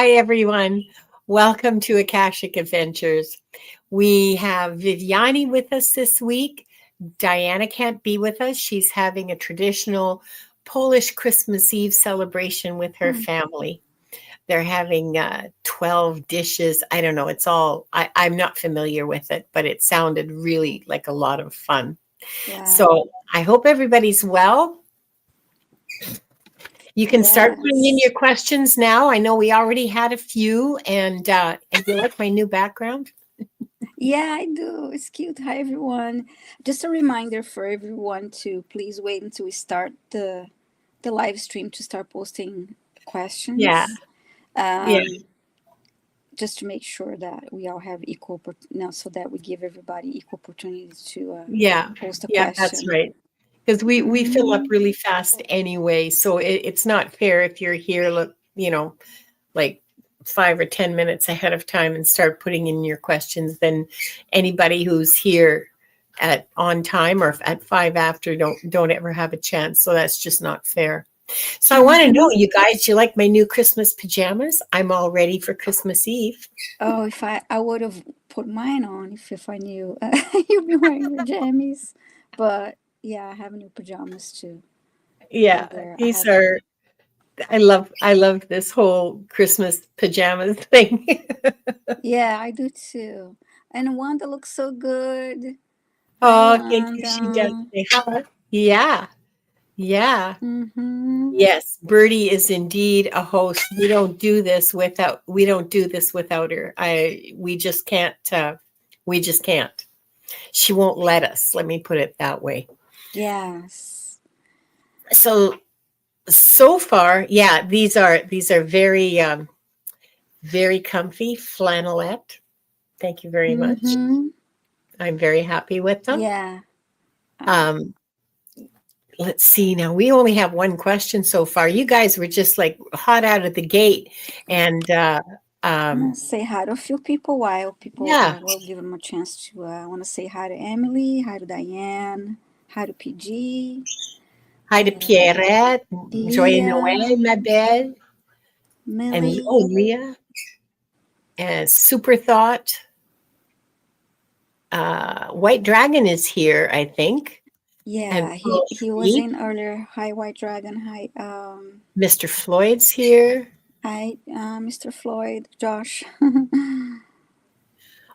Hi, everyone. Welcome to Akashic Adventures. We have Viviani with us this week. Diana can't be with us. She's having a traditional Polish Christmas Eve celebration with her family. They're having 12 dishes. I don't know. I'm not familiar with it, but it sounded really like a lot of fun. Yeah. So I hope everybody's well. You can start putting in Yes. your questions now. I know we already had a few, and you like my new background? Yeah, I do. It's cute. Hi, everyone. Just a reminder for everyone to please wait until we start the live stream to start posting Yeah, questions. yeah, Just to make sure that we all have so that we give everybody equal opportunities to yeah, post a yeah. That's question. right. Because we fill up Hmm. really fast anyway, so it's not fair if you're here. Look, like 5 or 10 minutes ahead of time and start putting in your questions. Then anybody who's here at on time or at 5 after don't ever have a chance. So that's just not fair. So I want to know, Hmm. you guys, you like my new Christmas pajamas? I'm all ready for Christmas Eve. Oh, if I would have put mine on if I knew you'd be wearing your jammies, but yeah, I have new pajamas too. I Yeah, wear. I these have. are I love this whole Christmas pajamas thing. Yeah, I do too. And Wanda looks so good. Hi, Oh, thank you. She does Wanda. say hi. Yeah, yeah. Mm-hmm. Yes, Birdie is indeed a host. We don't do this without her. We just can't. She won't let us. Let me put it that way. Yes. So far, yeah, these are very comfy flannelette. Thank you very much. Mm-hmm. I'm very happy with them. Yeah. Uh, Um, let's see now. We only have one question so far. You guys were just like hot out of the gate, and I'm gonna um, say hi to a few people while people yeah. will give them a chance to. I want to say hi to Emily, hi to Diane, hi to PG, Hi to Pierrette, Joyeux Leah, Noël, ma belle, and Millie. Leah, and Super Thought. White Dragon is here, I think, and Yeah, Paul he was Reed. in earlier. Hi, White Dragon. Hi, Mr. Floyd's here. hi, Mr. Floyd, Josh.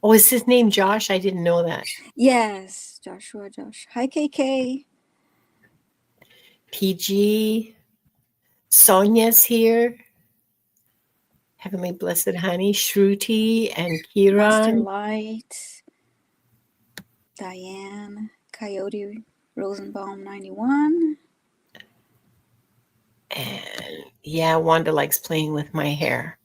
Oh, is his name Josh? I didn't know that. Yes, Joshua, Josh. Hi, KK. PG. Sonia's here. Heavenly Blessed Honey, Shruti, and Master Kiran. Light, Diane, Coyote, Rosenbaum 91. And yeah, Wanda likes playing with my hair.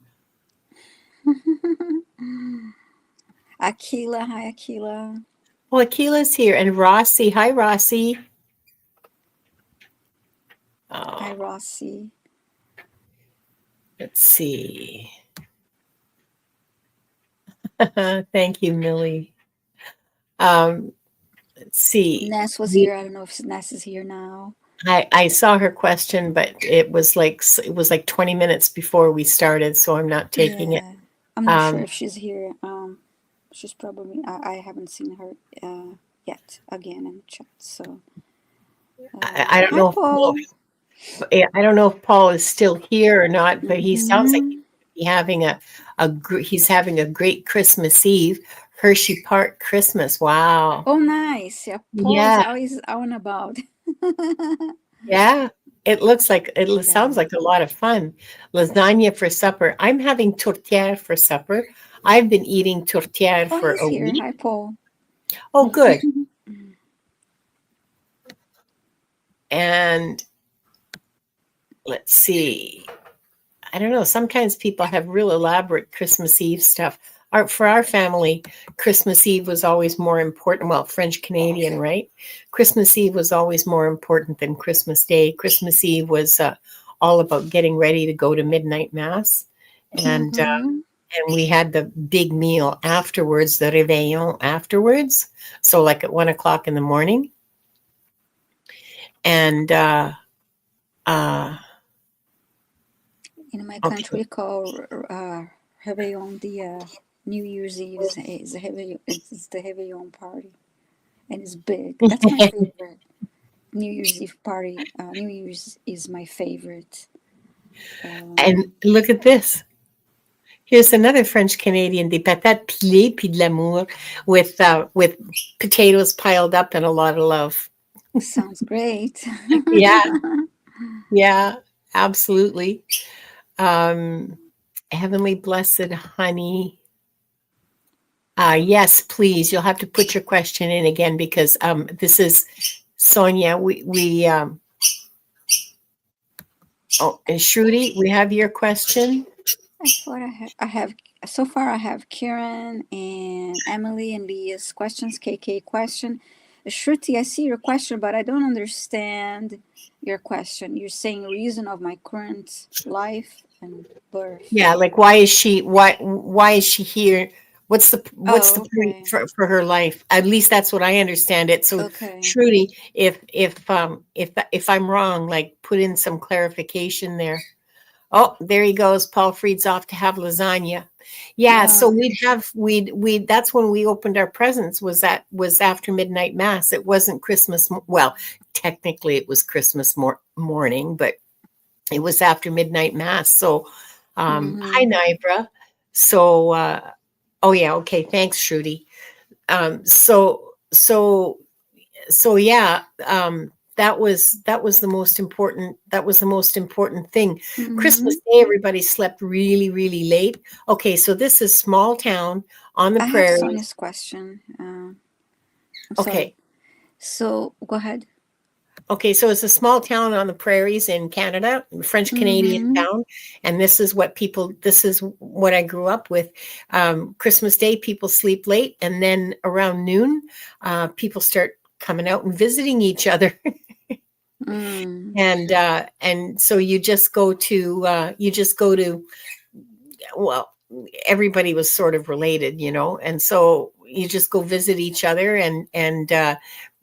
Akila, hi, Akila. Oh, Akila's here. And Rossi. Hi, Rossi. Hi, Oh, Rossi. let's see. Thank you, Millie. Um, let's see. Ness was here. I don't know if Ness is here now. I saw her question, but it was like 20 minutes before we started, so I'm not taking it. Yeah, I'm not sure Um, if she's here. She's probably. I haven't seen her yet again in the chat. So, I don't hi, know if Paul. I don't know if Paul is still here or not, but he sounds like Mm-hmm. he's having he's having a great Christmas Eve, Hershey Park Christmas. Wow. Oh, nice. Yeah, Paul is Yeah, always out and about. yeah. Sounds Yeah. like a lot of fun. Lasagna for supper. I'm having tourtière for supper. I've been eating tourtière Oh, for he's a here. week. Hi, Paul. Oh, good. And let's see. I don't know. Sometimes people have real elaborate Christmas Eve stuff. For our family, Christmas Eve was always more important. Well, French Canadian, right? Christmas Eve was always more important than Christmas Day. Christmas Eve was all about getting ready to go to midnight mass, and Mm-hmm. we had the big meal afterwards, the réveillon afterwards. So like at 1 o'clock in the morning, and uh, In my country, Okay. we call Réveillon the New Year's Eve is a it's the Réveillon party, and it's big. That's my favorite New Year's Eve party. New Year's is my favorite. And Um, look at this. Here's another French Canadian, des patates pilées puis de l'amour with potatoes piled up and a lot of love. Sounds great. Yeah, yeah, absolutely. Um, Heavenly Blessed Honey. Yes, please. You'll have to put your question in again because this is Sonia. Oh, and Shruti, we have your question. I thought I have so far I have Kieran and Emily and Leah's questions. KK question. Shruti, I see your question, but I don't understand your question. You're saying reason of my current life and birth. Yeah, like why is she here? What's the Oh, point okay. for her life? At least that's what I understand it. So Okay. Shruti, if I'm wrong, like put in some clarification there. Oh, there he goes. Paul Fried's off to have lasagna. Yeah, so Uh, we'd that's when we opened our presents was after midnight mass. It wasn't Christmas. Well, technically it was Christmas morning, but it was after midnight mass. So, hi mm-hmm. Nibra. So, oh yeah, okay. Thanks, Shruti. Um, so, so, so yeah. That was the most important. That was the most important thing. Mm-hmm. Christmas Day, everybody slept really, really late. Okay, so this is small town on the I have prairies. Sonia's question. I'm sorry. Okay, So go ahead. Okay, so it's a small town on the prairies in Canada, French Canadian Mm-hmm. town, and this is what I grew up with. Christmas Day, people sleep late, and then around noon, people start coming out and visiting each other, Mm. and so you just go to well, everybody was sort of related, and so you just go visit each other and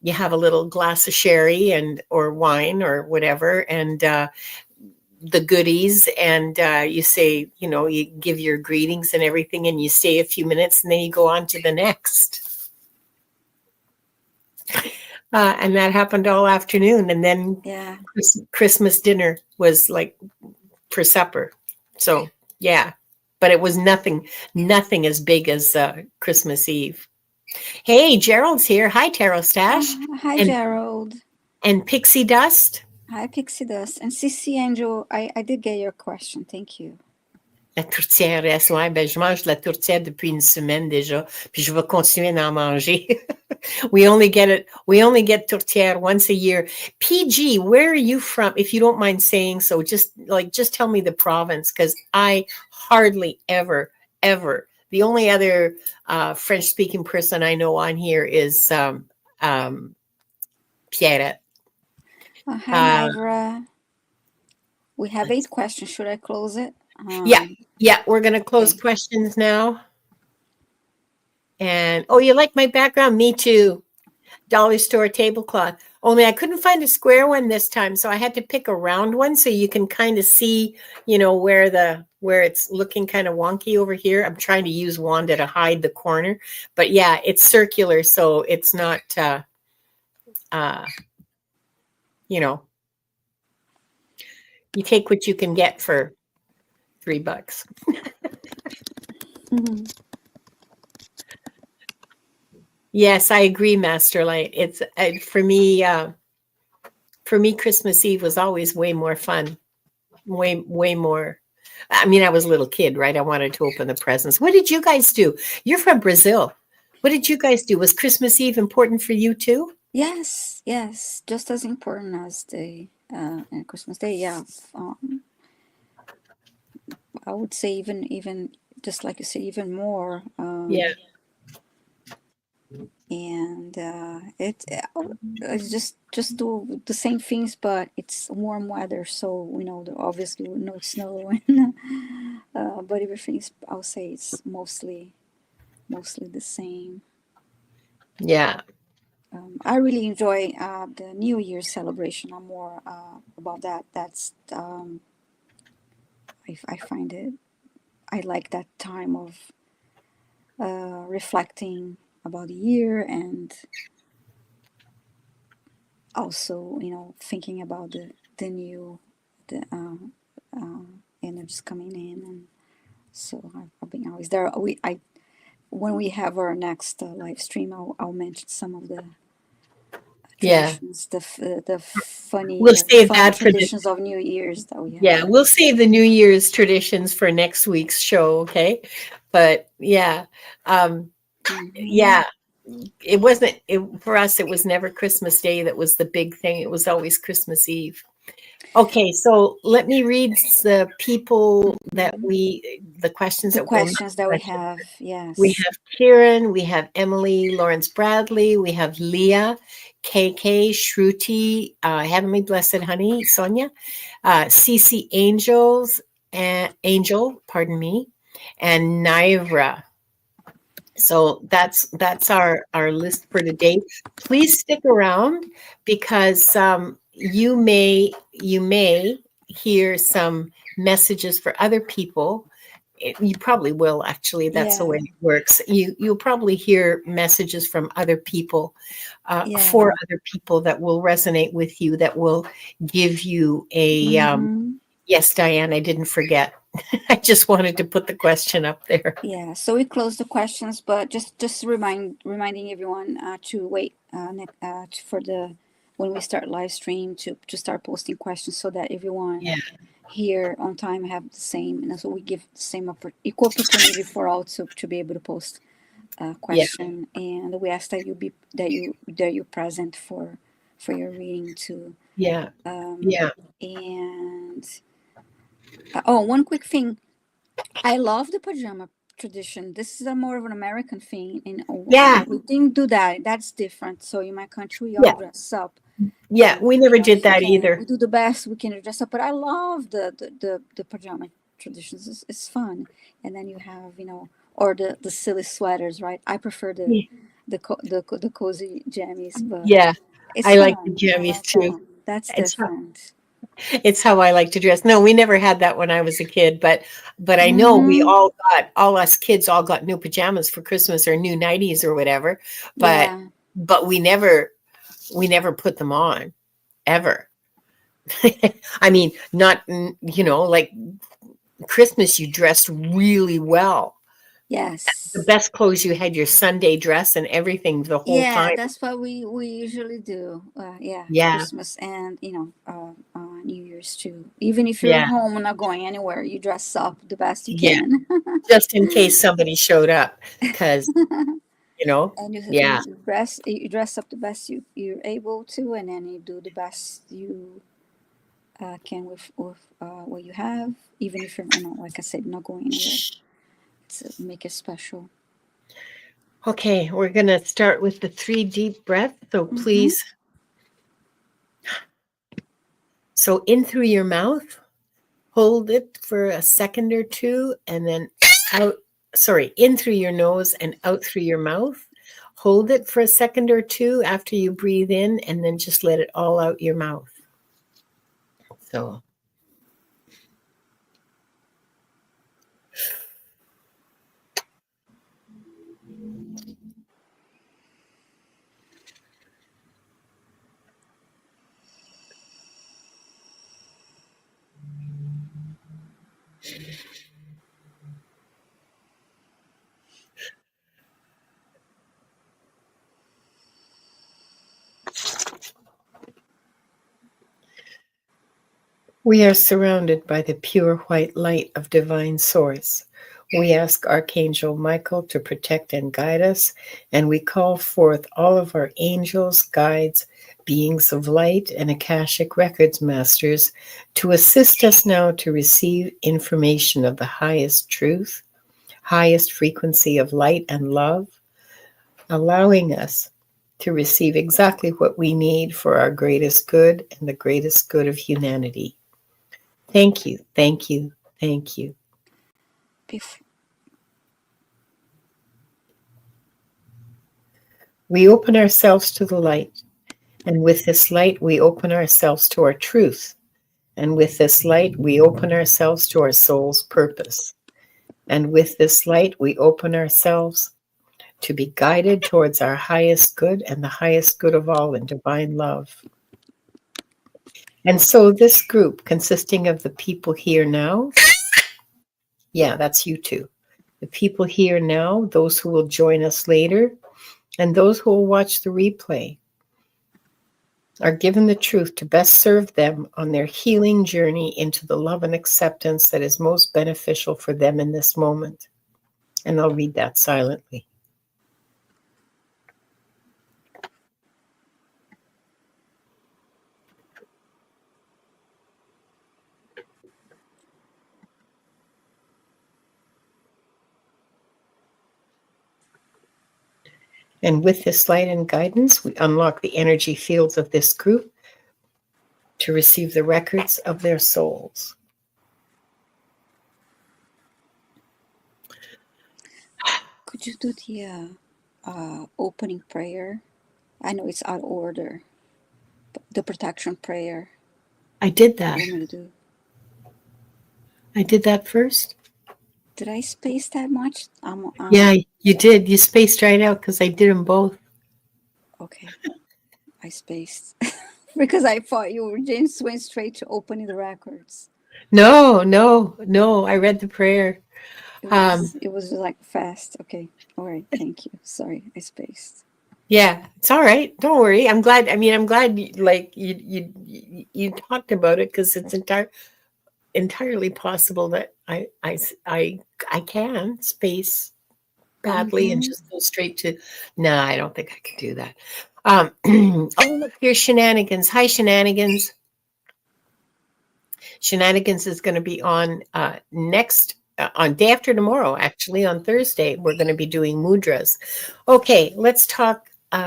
you have a little glass of sherry and or wine or whatever and the goodies and you say you give your greetings and everything and you stay a few minutes and then you go on to the next and that happened all afternoon and then Yeah. Christmas dinner was like for supper. So yeah, but it was nothing as big as Christmas Eve. Hey, Gerald's here. Hi, Tarot Stash, Hi, and Gerald. Pixie Dust. Hi, Pixie Dust. And Sissy Angel, I did get your question. Thank you. La tourtière reste, ouais, ben je mange de la tourtière depuis une semaine déjà, puis je vais continuer d'en manger. We only get tourtière once a year. PG, where are you from? If you don't mind saying so, just tell me the province, because I hardly ever. The only other French speaking person I know on here is Pierre. Hi, Uh, Nivra. We have let's, 8 questions. Should I close it? yeah, yeah, we're going to close Okay. questions now. And oh, you like my background? Me too. Dollar store tablecloth. Only I couldn't find a square one this time, so I had to pick a round one so you can kind of see, where it's looking kind of wonky over here. I'm trying to use Wanda to hide the corner, but yeah, it's circular, so it's not, uh, you know, you take what you can get for $3. Mhm. Yes, I agree, Masterlight. It's for me, Christmas Eve was always way more fun. Way more. I mean, I was a little kid, right? I wanted to open the presents. What did you guys do? You're from Brazil. What did you guys do? Was Christmas Eve important for you too? Yes, yes. Just as important as the Christmas Day. Yeah. I would say even just like you say, even more. Yeah. And it's just do the same things, but it's warm weather, so obviously no snow, and but everything's, I'll say, it's mostly the same. Yeah. I really enjoy the New Year's celebration. I'm more about that. That's I find it. I like that time of reflecting about the year, and also, thinking about the new the energies coming in. And so I've been always there. I When we have our next live stream, I'll mention some of the Yeah. traditions, the We'll funny save fun that for the traditions of New Year's that we yeah, have. we'll save the New Year's traditions for next week's show, okay? But yeah. Mm-hmm. Yeah, it wasn't for us it was never Christmas Day that was the big thing. It was always Christmas Eve. Okay, so let me read the people that Mm-hmm. the questions The that well, not questions that we questions. have, We yes. have Kieran, we have Emily, Lawrence Bradley, we have Leah, KK, Shruti, Heavenly Blessed Honey, Sonia, CC Angel, pardon me, and Naivra. So that's our list for today. Please stick around because you may hear some messages for other people. You probably will actually. That's the Yeah, way it works. You'll probably hear messages from other people yeah. for other people that will resonate with you. That will give you a Mm-hmm. yes, Diane. I didn't forget. I just wanted to put the question up there. Yeah, so we close the questions, but just reminding everyone to wait for the when we start live stream to start posting questions, so that everyone Yeah, here on time have the same, and so we give the same equal opportunity for all to be able to post a yeah, question. And we ask that you present for your reading too. yeah, um yeah. and oh, one quick thing. I love the pajama tradition. This is a more of an American thing, and Yeah, we didn't do that. That's different. So in my country, we all yeah, dress up, yeah. We never did if we that can. We either. do the best we can to dress up. But I love the pajama traditions. It's fun, and then you have, or the silly sweaters, right? I prefer Yeah, the cozy jammies, but yeah. it's I like the fun. I jammies like that too. one. That's It's how, different. it's how I like to dress. No, we never had that when I was a kid, but I know we Mm-hmm. all us kids all got new pajamas for Christmas or new nighties or whatever. But Yeah. but we never put them on ever. I mean, not like Christmas. You dressed really well. The Yes. best clothes you had your Sunday dress and everything the whole Yeah, time. that's what we usually do. Yeah, Yeah, Christmas and New Year's too. Even if you're yeah, home and not going anywhere, you dress up the best you yeah. can. Just in case somebody showed up, because And yeah, you dress up the best you're able to, and then you do the best you can with what you have. Even if you're, like I said, not going anywhere, to make it special. okay, we're gonna start with the 3 deep breaths. So Mm-hmm. please, so in through your mouth, hold it for a second or two, and then out. Sorry, in through your nose and out through your mouth. Hold it for a second or two after you breathe in, and then just let it all out your mouth. So we are surrounded by the pure white light of divine source. We ask Archangel Michael to protect and guide us, and we call forth all of our angels, guides, beings of light, and Akashic Records masters to assist us now to receive information of the highest truth, highest frequency of light and love, allowing us to receive exactly what we need for our greatest good and the greatest good of humanity. Thank you, thank you, thank you. Bef- We open ourselves to the light, and with this light, we open ourselves to our truth. And with this light, we open ourselves to our soul's purpose. And with this light, we open ourselves to be guided towards our highest good and the highest good of all in divine love. And so this group, consisting of the people here now, yeah, that's you too. The people here now, those who will join us later, and those who will watch the replay, are given the truth to best serve them on their healing journey into the love and acceptance that is most beneficial for them in this moment. And I'll read that silently. And with this light and guidance, we unlock the energy fields of this group to receive the records of their souls. Could you do the opening prayer? I know it's out of order, but the protection prayer. I did that. You want me to do? I did that first. Did I space that much? Yeah, you did. You spaced right out because I did them both. Okay, I spaced because I thought you just went straight to opening the records. No. I read the prayer. It was like fast. Okay, all right. Thank you. Sorry, I spaced. Yeah, it's all right. Don't worry. I'm glad. I mean, I'm glad you talked about it because it's entirely possible that I can space badly and just go straight to. No, I don't think I can do that. Oh, look, here's Shenanigans. Hi, Shenanigans. Shenanigans is going to be on next on day after tomorrow. Actually, on Thursday, we're going to be doing mudras. Okay, let's talk. Do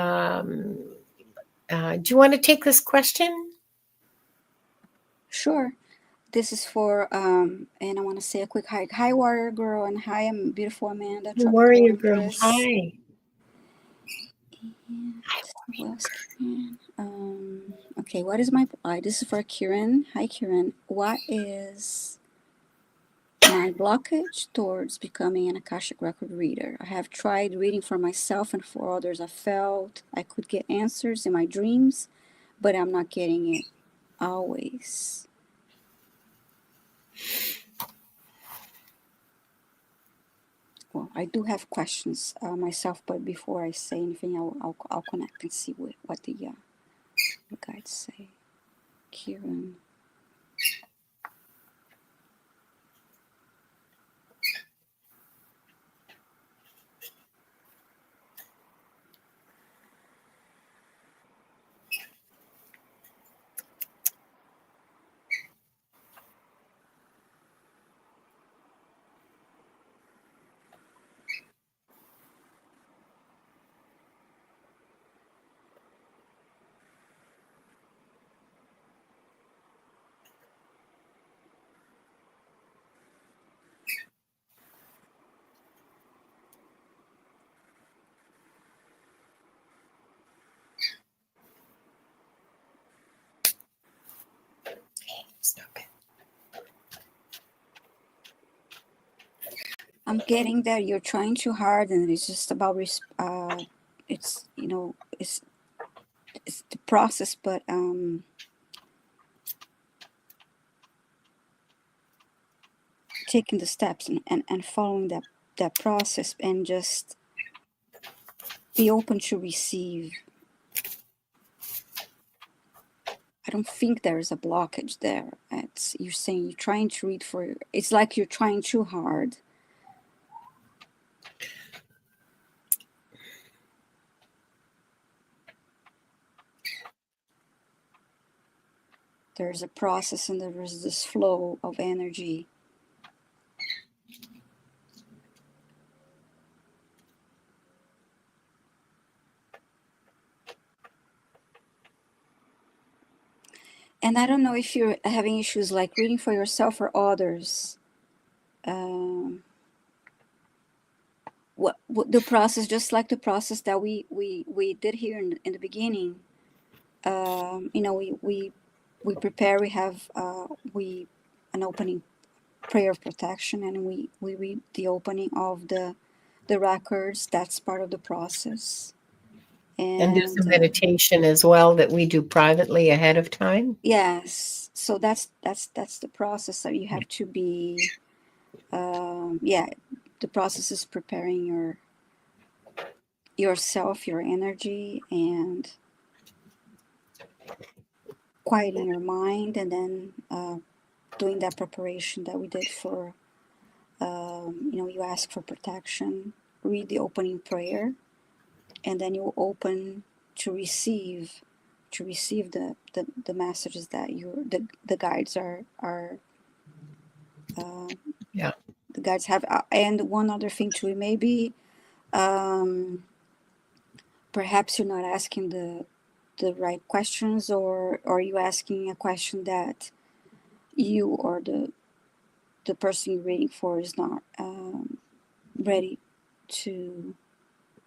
you want to take this question? Sure. This is for and I want to say a quick hi. Hi, Warrior Girl, and hi, I'm beautiful Amanda, The Tropical warrior girl. Empress. Hi. And who else can? Okay, what is my this is for Kieran. Hi, Kieran. What is my blockage towards becoming an Akashic record reader? I have tried reading for myself and for others. I felt I could get answers in my dreams, but I'm not getting it always. Well, I do have questions myself, but before I say anything, I'll connect and see what the guides say. Kieran. Stop it. I'm getting that you're trying too hard, and it's just about it's it's the process, but taking the steps and following that process, and just be open to receive. I don't think there is a blockage there. It's you're saying you're trying to read for. It's like you're trying too hard. There's a process and there is this flow of energy. And I don't know if you're having issues like reading for yourself or others. What the process, just like the process that we did here in the beginning. We we prepare. We have we an opening prayer of protection, and we read the opening of the records. That's part of the process. And there's And a meditation as well that we do privately ahead of time. yes, so that's the process. So you have to be yeah, the process is preparing yourself, your energy, and quieting your mind, and then doing that preparation that we did for you ask for protection, read the opening prayer, and then you open to receive the messages that the guides are Yeah. the guides have. And one other thing too, maybe um, perhaps you're not asking the right questions, or you asking a question that you or the person you're reading for is not ready to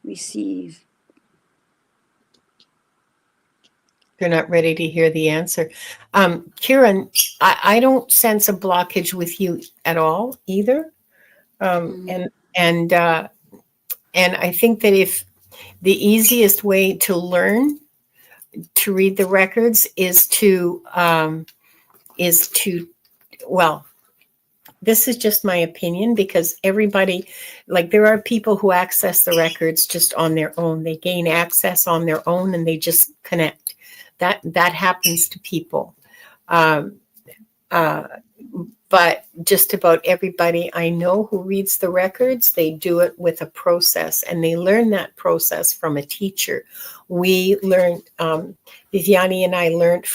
receive. They're not ready to hear the answer. Kieran, I don't sense a blockage with you at all either. Um, Mm-hmm. and and uh, and I think that if the easiest way to learn to read the records is to well, this is just my opinion because everybody, like there are people who access the records just on their own. They gain access on their own and they just connect. That happens to people. Um, uh, but just about everybody I know who reads the records, they do it with a process and they learn that process from a teacher. We learned, Viviani and I learned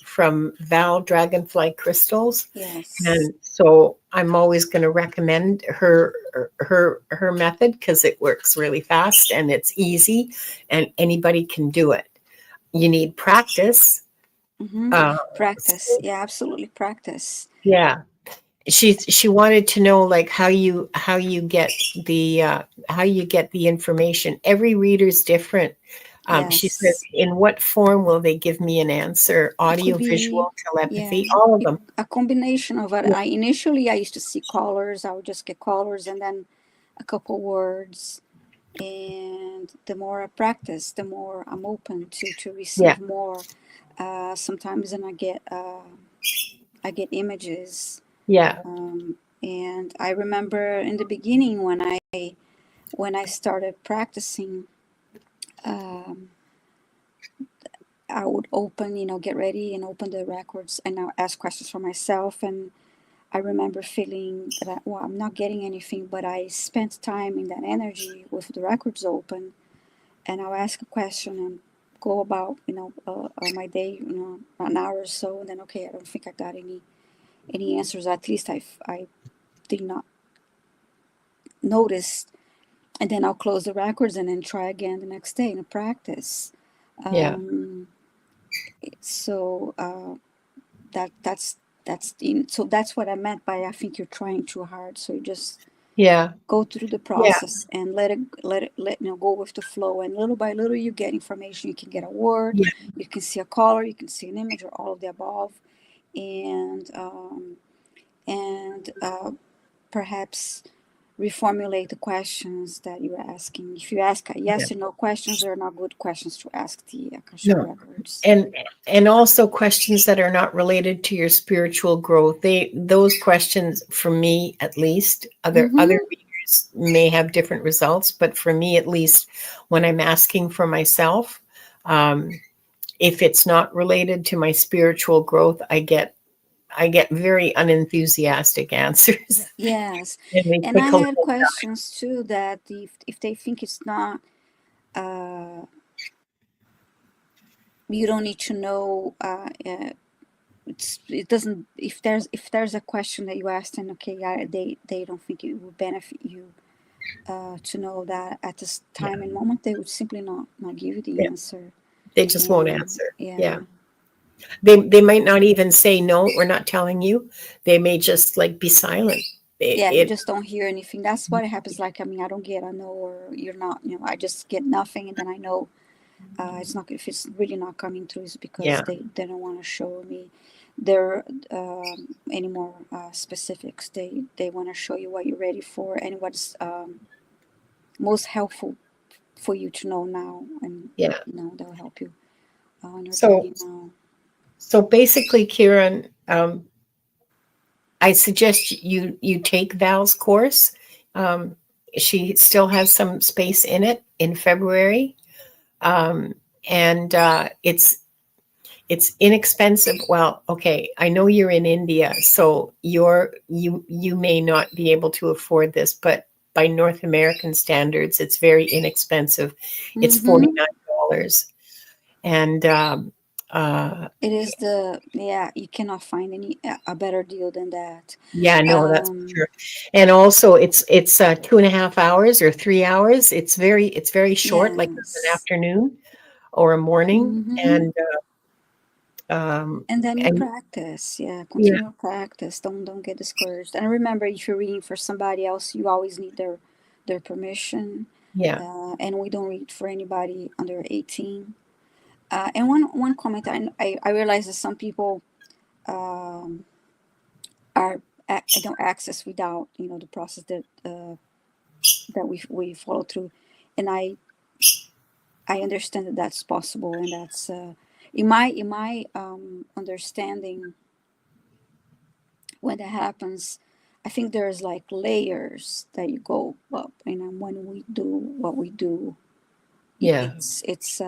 from Val Dragonfly Crystals. Yes. And so I'm always going to recommend her method because it works really fast and it's easy and anybody can do it. You need practice. Mm-hmm. Uh, Practice. Yeah, absolutely practice. yeah, she wanted to know like how you get the information. Every reader's different. She said, Yes. in what form will they give me an answer? It could Audio, be, visual, yeah, telepathy, all of them. a combination of it. Yeah, Initially I used to see colors. I would just get colors and then a couple words. And the more I practice, the more I'm open to yeah, receive more. Sometimes, and I get images. yeah, And I remember in the beginning when I started practicing, um, I would open, get ready and open the records, and I ask questions for myself. And I remember feeling that, well, I'm not getting anything, but I spent time in that energy with the records open, and I'll ask a question and go about, my day, an hour or so, and then, okay, I don't think I got any answers. At least I did not notice, and then I'll close the records and then try again the next day in a practice. yeah, Um, so so that's what I meant by, I think you're trying too hard. So you just yeah, go through the yeah, process and let go with the flow, and little by little you get information. You can get a word, yeah, you can see a color, you can see an image, or all of the above. And perhaps reformulate the questions that you're asking. If you ask a yeah. yes or no questions, they're not good questions to ask the Akashic No. records. And also questions that are not related to your spiritual growth. Those questions, for me at least, other Mm-hmm. readers may have different results, but for me at least, when I'm asking for myself, um, if it's not related to my spiritual growth, I get very unenthusiastic answers. Yes, And they and I quickly had go, questions too that if they think it's not, uh, you don't need to know. It doesn't. If there's a question that you asked, and okay, yeah, they don't think it would benefit you to know that at this yeah, time and moment, they would simply not give you the yeah, answer. they just won't And answer. yeah, Yeah. They might not even say no, we're not telling you. They may just like be silent. yeah, you It just don't hear anything. That's what happens. Like, I mean, I don't get a no, or you're not. I just get nothing, and then I know It's not, if it's really not coming through, it's because Yeah. they don't want to show me their any more specifics. They want to show you what you're ready for and what's most helpful for you to know now, and Yeah. they'll help you on your So, journey now. so basically, Kieran, I suggest you take Val's course. Um, she still has some space in it in February, um, and it's inexpensive. Well, okay, I know you're in India, so you may not be able to afford this, but by North American standards, it's very inexpensive. It's Mm-hmm. $49, and It is the, yeah, you cannot find any a better deal than that. yeah, no, that's for Um, sure. And also, it's 2.5 hours or 3 hours. It's very short, like it's an yes. afternoon or a morning, Mm-hmm. and And then you and practice, yeah, yeah, continue practice. Don't get discouraged. And remember, if you're reading for somebody else, you always need their permission. yeah, And we don't read for anybody under 18. And one comment, I realize that some people um, are don't access without the process that we follow through, and I understand that that's possible, and that's in my understanding. When that happens, I think there's like layers that you go up, and then when we do what we do, yeah. it's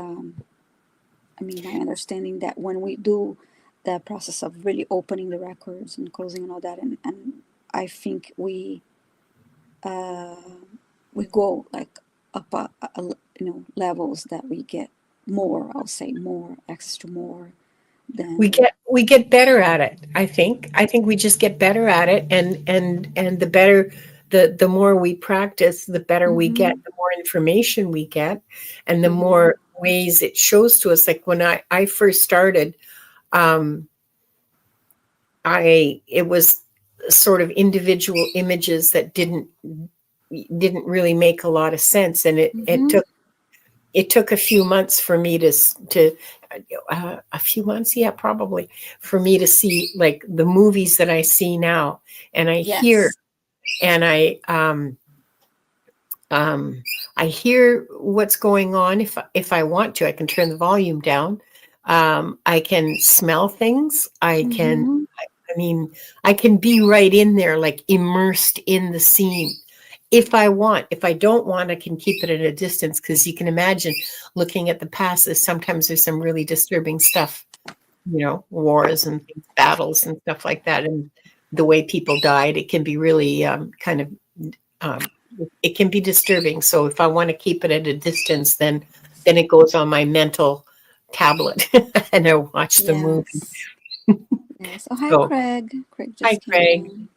I mean, my understanding that when we do the process of really opening the records and closing and all that, and I think uh, we go like up levels that we get more. I'll say more access to more We than. get better at it. I think we just get better at it, and the better, the more we practice, the better we get, Mm-hmm, the more information we get, and the mm-hmm, more ways it shows to us. Like when I first started, um, I it was sort of individual images that didn't really make a lot of sense, and mm-hmm. it took a few months for me to a few months, yeah, probably, for me to see like the movies that I see now, and I hear, Yes. and um, I hear what's going on. If I want to, I can turn the volume down. I can smell things. Mm-hmm. I mean, I can be right in there, like immersed in the scene. If I want, if I don't want, I can keep it at a distance, because you can imagine looking at the past. Sometimes there's some really disturbing stuff, wars and things, battles and stuff like that, and the way people died. It can be really kind of um, it can be disturbing. So if I want to keep it at a distance, then it goes on my mental tablet, and I watch the movie. Yes. Yes. Oh, hi, So Craig. Craig hi, just came Craig. in.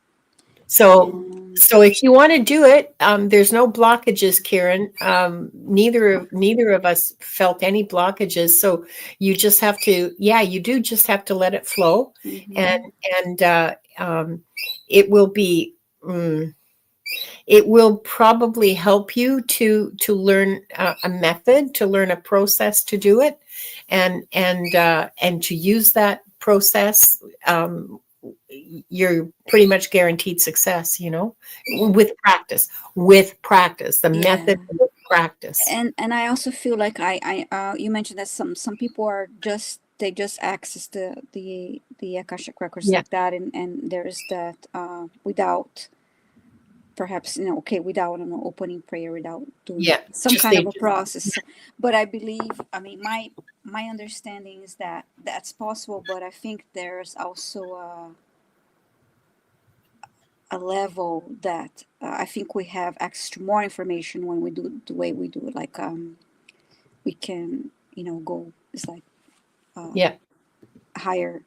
So, And so if you want to do it, there's no blockages, Kieran. Neither of us felt any blockages. So you just have to, yeah, you do just have to let it flow, and mm-hmm. and it will be. It will probably help you to learn a method, to learn a process to do it, and to use that process. You're pretty much guaranteed success, Yeah. with practice, the Yeah. method with practice. And I also feel like you mentioned that some people are just they just access the Akashic records Yeah, like that, and there is that without perhaps okay, without an opening prayer, without doing yeah, some just kind they of a just process. So, but I believe, I mean, my understanding is that that's possible, but I think there's also a level that I think we have access to more information when we do it the way we do it. Like we can go, it's like yeah. higher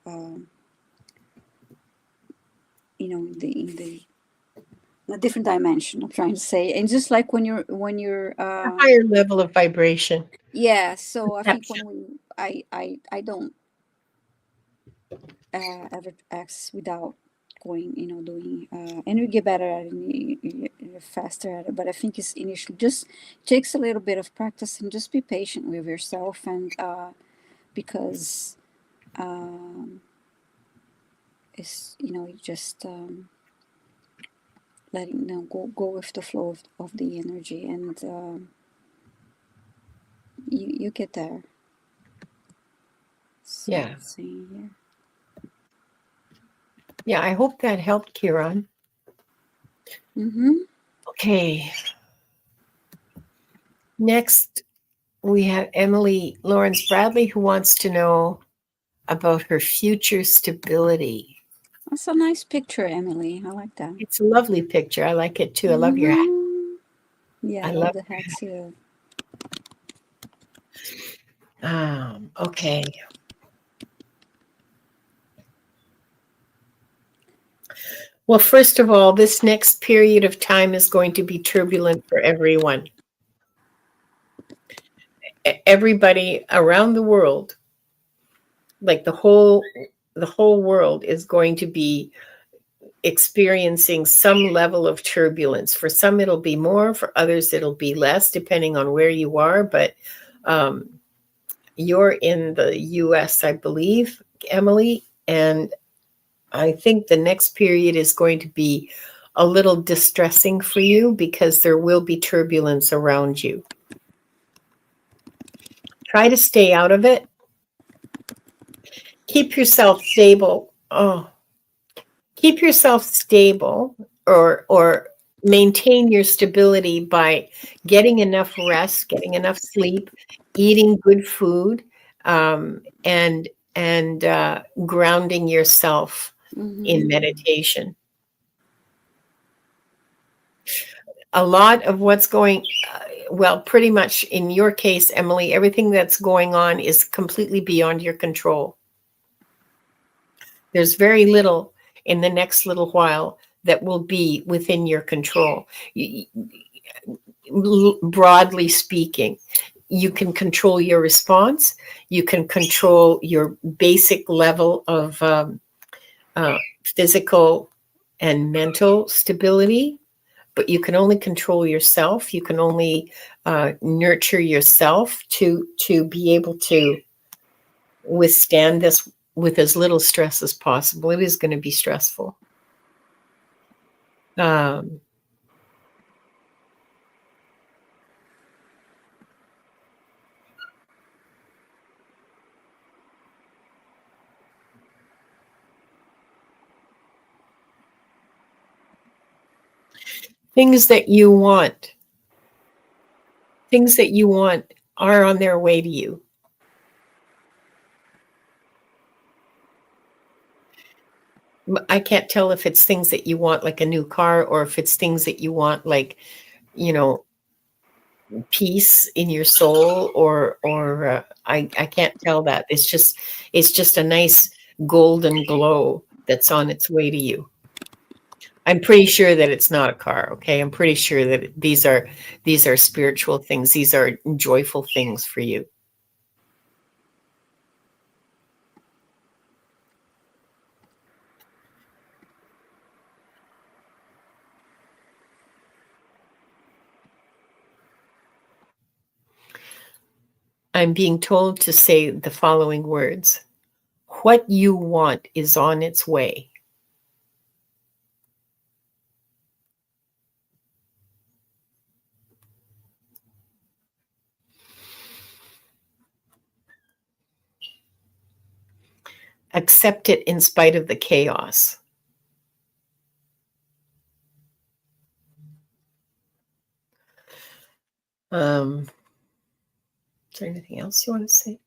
in the a different dimension, I'm trying to say. And just like when you're A higher level of vibration. yeah, so I think Perception. when we I don't ever access without going, doing, and you get better at it, and you're faster at it. But I think it's initially just takes a little bit of practice, and just be patient with yourself, and because it's, you just letting, go with the flow of the energy, and you get there. So Yeah. let's see here. Yeah, I hope that helped, Kieran. Mm-hmm. Okay. Next, we have Emily Lawrence Bradley, who wants to know about her future stability. That's a nice picture, Emily. I like that. It's a lovely picture. I like it too. I love your hat. Mm-hmm. Yeah, I I love love the hat too. okay. Well, first of all, this next period of time is going to be turbulent for everyone. Everybody around the world, like the whole world is going to be experiencing some level of turbulence. For some, it'll be more, for others, it'll be less, depending on where you are. But you're in the US, I believe, Emily, and I think the next period is going to be a little distressing for you because there will be turbulence around you. Try to stay out of it. Keep yourself stable. Keep yourself stable, or maintain your stability by getting enough rest, getting enough sleep, eating good food, and grounding yourself in Mm-hmm. meditation. A lot of what's going, well, pretty much in your case, Emily, everything that's going on is completely beyond your control. There's very little in the next little while that will be within your control. Broadly speaking, you can control your response. You can control your basic level of physical and mental stability, but you can only control yourself. You can only nurture yourself to be able to withstand this with as little stress as possible. It is going to be stressful. Things that you want, things that you want are on their way to you. I can't tell if it's things that you want, like a new car, or if it's things that you want, like, you know, peace in your soul, or I can't tell that. It's just a nice golden glow that's on its way to you. I'm pretty sure that it's not a car. Okay, I'm pretty sure that these are spiritual things. These are joyful things for you. I'm being told to say the following words. What you want is on its way. Accept it in spite of the chaos. Is there anything else you want to say?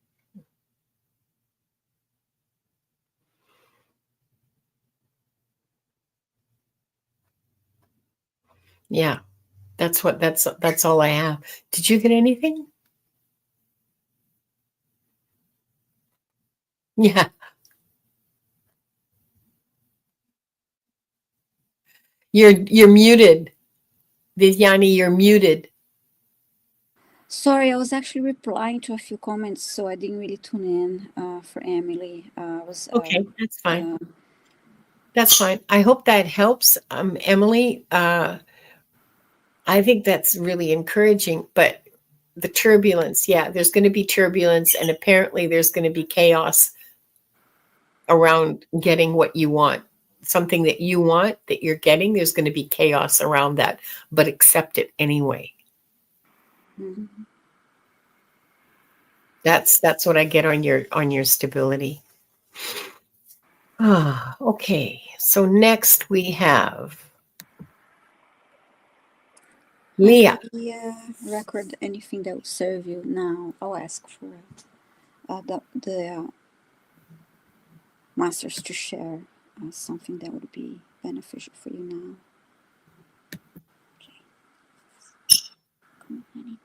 Yeah, that's all I have. Did you get anything? Yeah, you're muted, Viviani. You're muted. Sorry, I was actually replying to a few comments, so I didn't really tune in for Emily. I was Okay, that's fine. That's fine. I hope that helps, Emily. I think that's really encouraging, but the turbulence, yeah, there's going to be turbulence, and apparently there's going to be chaos around getting what you want. Something that you want that you're getting, there's going to be chaos around that, but accept it anyway. Mhm. That's what I get on your stability. Ah, okay. So next we have Hi, Leah. Leah. Record anything that will serve you now. I'll ask for the masters to share something that would be beneficial for you now. Okay. Come on, honey.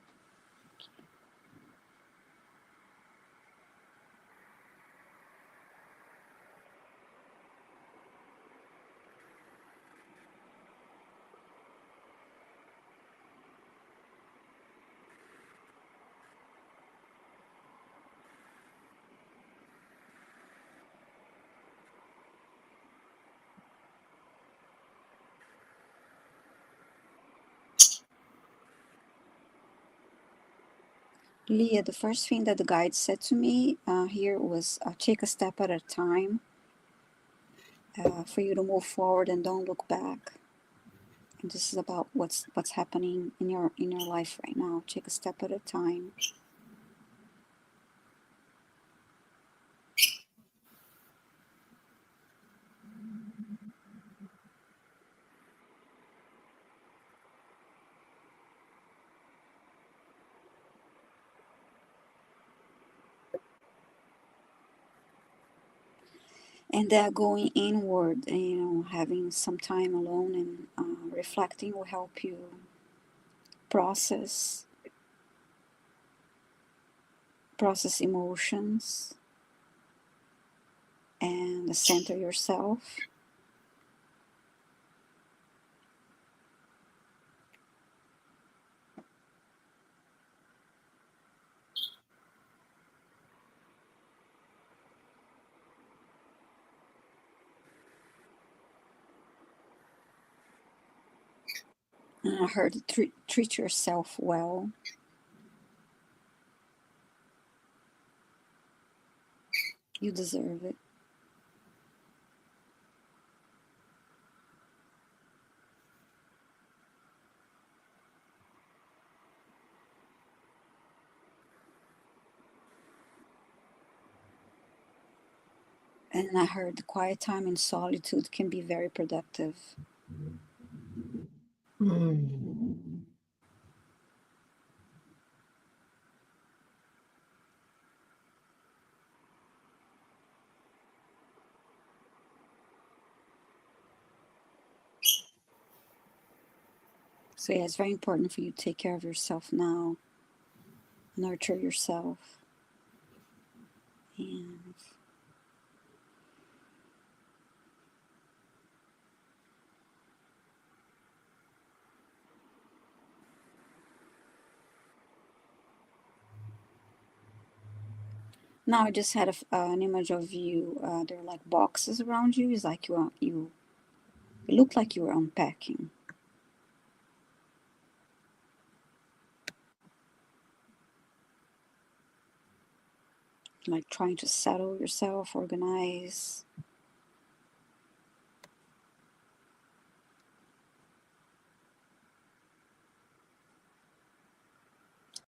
Leah, the first thing that the guide said to me here was take a step at a time for you to move forward and don't look back. And this is about what's happening in your life right now. Take a step at a time. And that going inward and having some time alone and reflecting will help you process emotions and center yourself. And I heard treat yourself well. You deserve it. And I heard the quiet time in solitude can be very productive. Hmm. So yeah, it's very important for you to take care of yourself now, nurture yourself, and now I just had an image of you. There are like boxes around you. It's like you. It looked like you were unpacking, like trying to settle yourself, organize.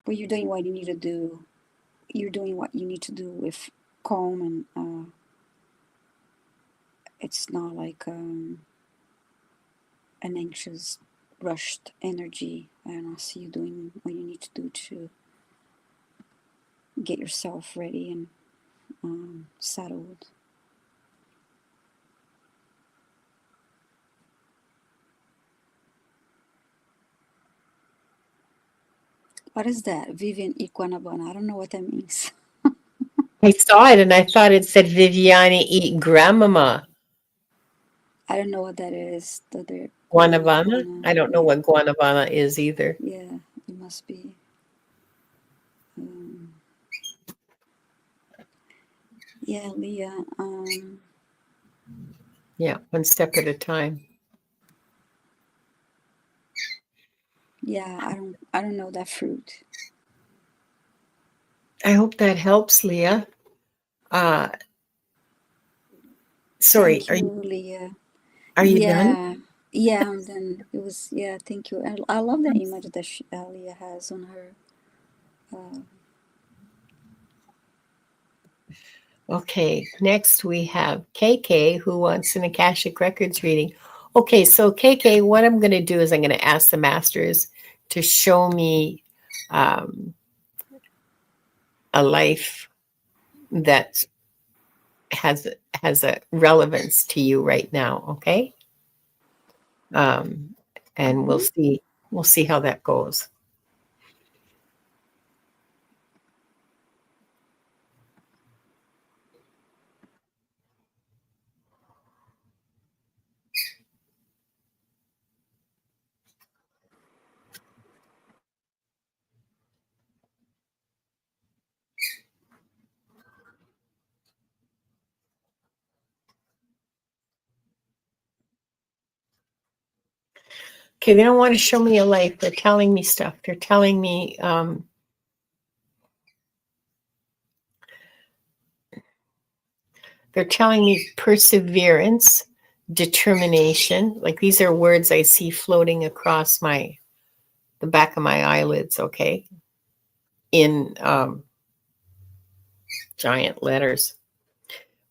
But you're doing what you need to do. You're doing what you need to do with calm, and it's not like an anxious, rushed energy. And I see you doing what you need to do to get yourself ready and settled. What is that? Vivian Iguanabana. I don't know what that means. I saw it and I thought it said Viviani eat grandmama. I don't know what that is. The other Guanabana? Guanabana. I don't know Yeah, what guanabana is either. yeah, it must be. Um, yeah, Leah. Yeah, one step at a time. Yeah, I don't know that fruit. I hope that helps, Leah. Uh, sorry, Thank you, Leah. are you done? Yeah, yeah, and then it was, yeah, thank you. I love the image that Leah has on her. Uh, Okay, next we have KK who wants an Akashic Records reading. Okay, so KK, what I'm going to do is I'm going to ask the masters to show me a life that has has a relevance to you right now. Okay, um, and mhm. we'll see how that goes. Okay, they don't want to show me a life. They're telling me stuff. They're telling me perseverance, determination. Like these are words I see floating across the back of my eyelids. Okay, in giant letters.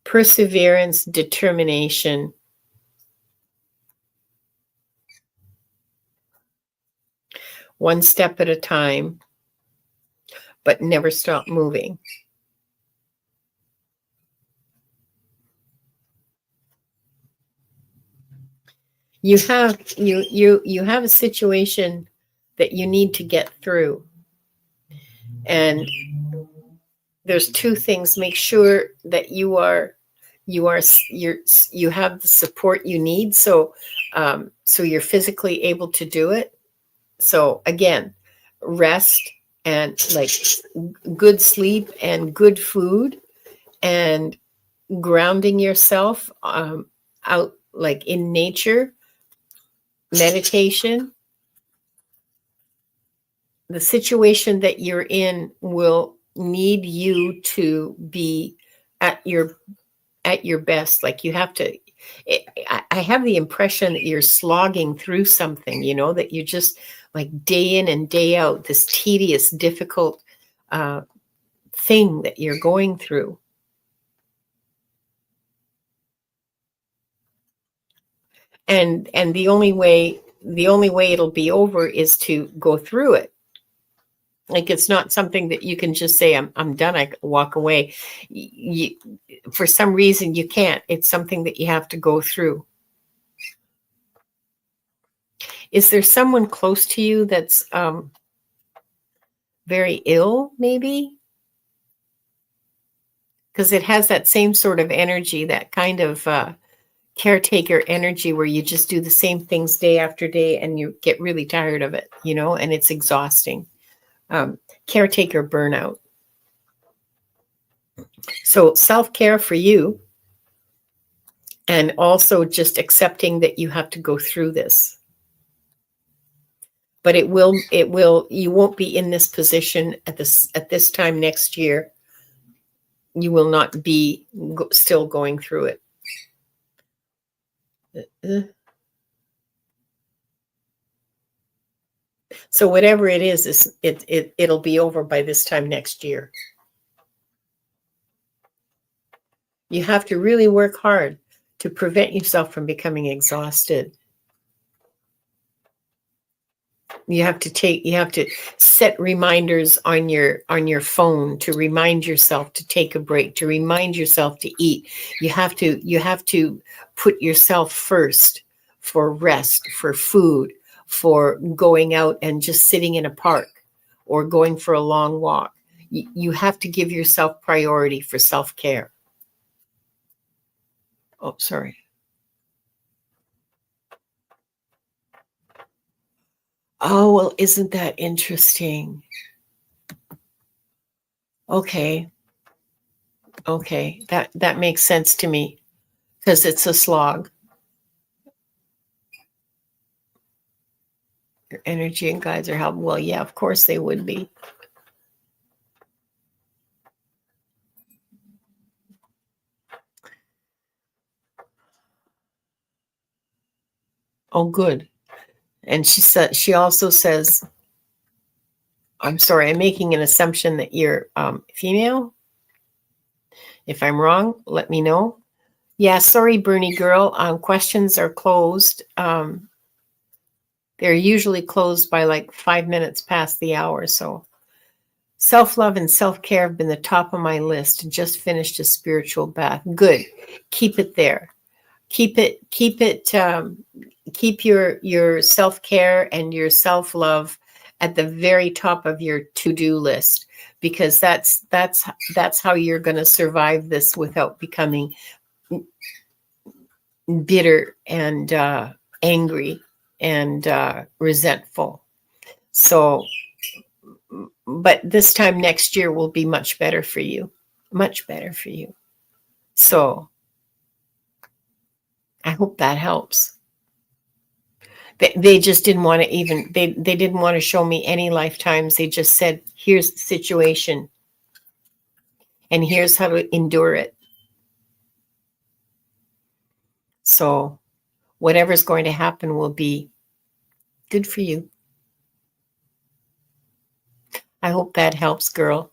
Perseverance, determination, one step at a time, but never stop moving. You have a situation that you need to get through, and there's two things. Make sure that you have the support you need, so you're physically able to do it. So again, rest and like good sleep and good food and grounding yourself out like in nature, meditation. The situation that you're in will need you to be at your best. Like you have to. I have the impression that you're slogging through something. That you're just like day in and day out this tedious, difficult thing that you're going through. And the only way it'll be over is to go through it. Like it's not something that you can just say I'm done, I walk away. You, for some reason you can't. It's something that you have to go through. Is there someone close to you that's very ill, maybe? Because it has that same sort of energy, that kind of caretaker energy where you just do the same things day after day and you get really tired of it, and it's exhausting. Caretaker burnout. So self-care for you, and also just accepting that you have to go through this. But you won't be in this position at this time next year. You will not be still going through it. So whatever it is it'll be over by this time next year. You have to really work hard to prevent yourself from becoming exhausted. You have to set reminders on your phone to remind yourself to take a break, to remind yourself to eat. You have to put yourself first for rest, for food, for going out and just sitting in a park or going for a long walk. You have to give yourself priority for self-care. Oh, sorry. Oh, well, isn't that interesting? Okay. Okay. That makes sense to me because it's a slog. Your energy and guides are helping. Well, yeah, of course they would be. Oh, good. And she also says, I'm sorry, I'm making an assumption that you're female. If I'm wrong, let me know. Yeah, sorry, Bernie girl. Questions are closed. They're usually closed by like 5 minutes past the hour. So self-love and self-care have been the top of my list. Just finished a spiritual bath. Good. Keep it there. Keep your self-care and your self-love at the very top of your to-do list, because that's how you're going to survive this without becoming bitter and angry and resentful. So, but this time next year will be much better for you, much better for you. So I hope that helps. They just didn't want to even, they didn't want to show me any lifetimes. They just said, here's the situation and here's how to endure it. So whatever's going to happen will be good for you. I hope that helps, girl.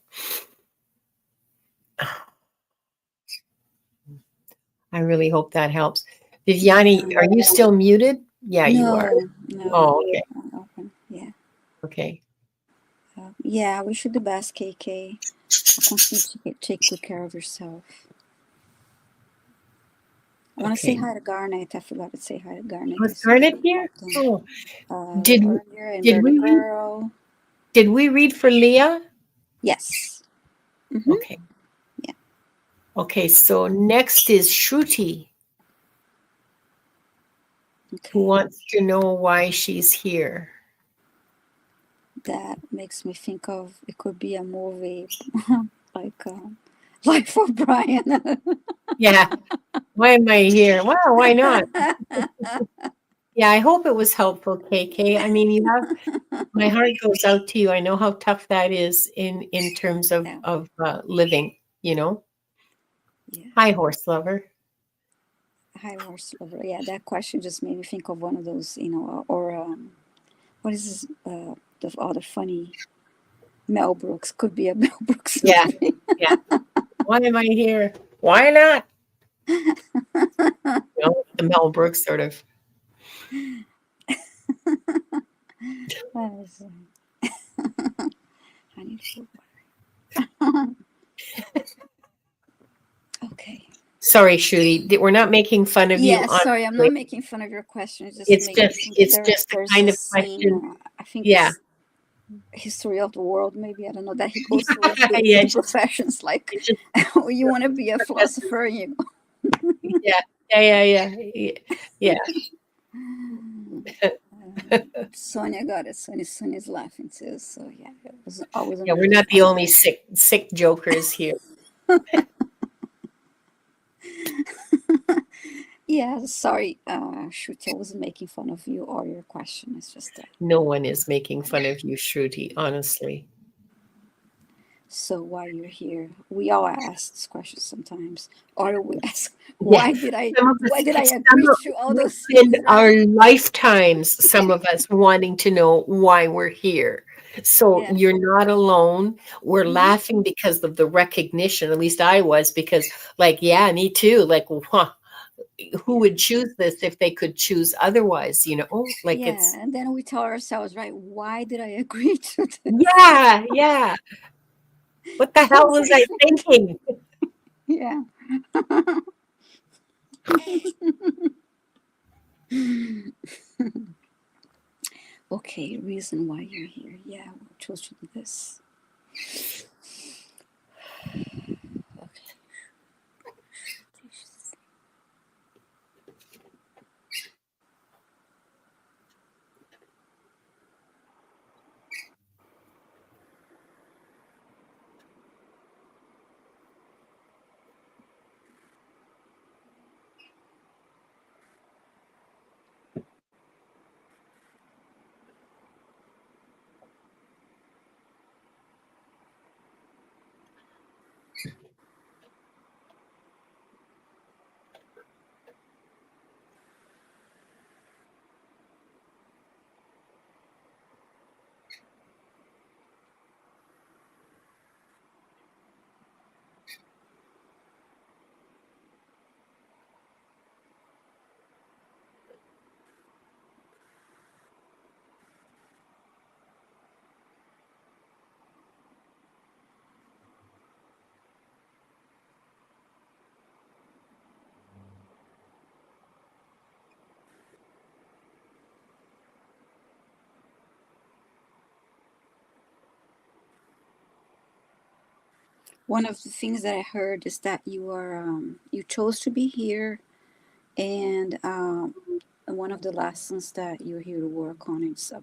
I really hope that helps. Viviani, are you still muted? Yeah, you are. No. Oh, okay. Open. Yeah. Okay. Yeah, we should do best, KK. I'll continue to take good care of yourself. I want to say hi to Garnet. I forgot to say hi to Garnet. Was Garnet here? Oh, did earlier, and did we girl. Did we read for Leah? Yes. Mm-hmm. Okay. Yeah. Okay, so next is Shruti, who wants to know why she's here. That makes me think of, it could be a movie like Life of Brian. Yeah. Why am I here? Wow, why not? Yeah, I hope it was helpful, KK. I mean, my heart goes out to you. I know how tough that is in terms of living, you know. Yeah. Hi, horse lover. Hi, horse lover. Yeah, that question just made me think of one of those, or what is this? The other funny Mel Brooks, could be a Mel Brooks movie. Yeah. Why am I here? Why not? The Mel Brooks sort of. I need food water. Okay. Sorry, Shruti. We're not making fun of you. Yeah, sorry, I'm not making fun of your question. It's just the kind of question. I think it's History of the World, maybe, I don't know, that he goes through with the professions, like you want to be a philosopher, you yeah. Sonia got it. Sonia's laughing too. So yeah, it was always. Yeah, we're not the only sick jokers here. Yeah, sorry, Shruti, I wasn't making fun of you or your question. It's just that. No one is making fun of you, Shruti, honestly. So why you're here? We all ask this question sometimes, or we ask, why did I agree to all those things? In our lifetimes, some of us wanting to know why we're here. So you're not alone. We're laughing because of the recognition. At least I was, because like, yeah, me too. Like, who would choose this if they could choose otherwise, like it's. And then we tell ourselves, right, why did I agree to this? Yeah. What the hell was I thinking? Yeah. Okay, reason why you're here. Yeah, we chose to do this. Okay. One of the things that I heard is that you chose to be here, and one of the lessons that you're here to work on,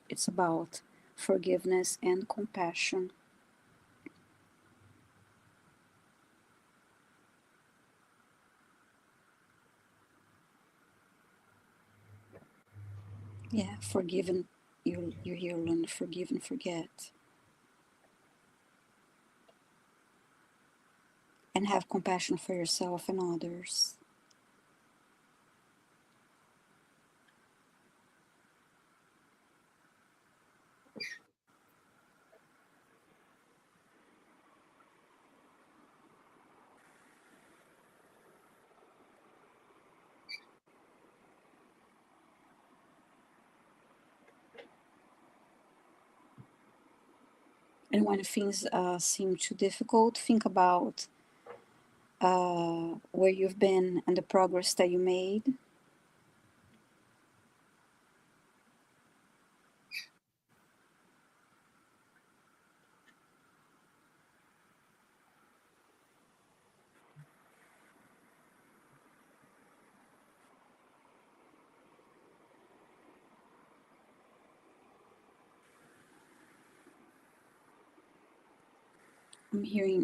it's about forgiveness and compassion. Yeah, forgiven. You're here to learn to forgive and forget, and have compassion for yourself and others. And when things seem too difficult, think about where you've been and the progress that you made.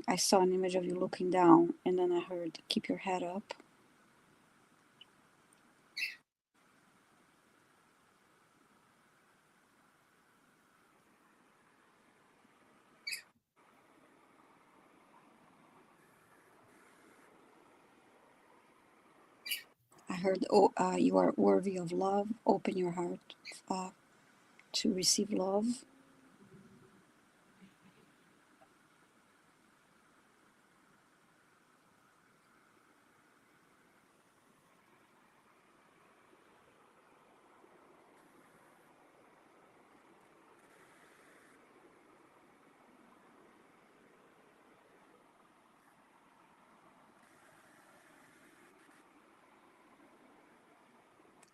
I saw an image of you looking down, and then I heard, keep your head up. I heard, oh, you are worthy of love. Open your heart uh, to receive love.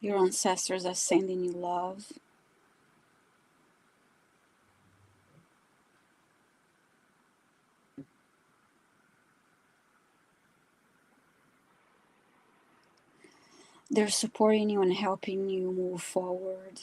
Your ancestors are sending you love. They're supporting you and helping you move forward.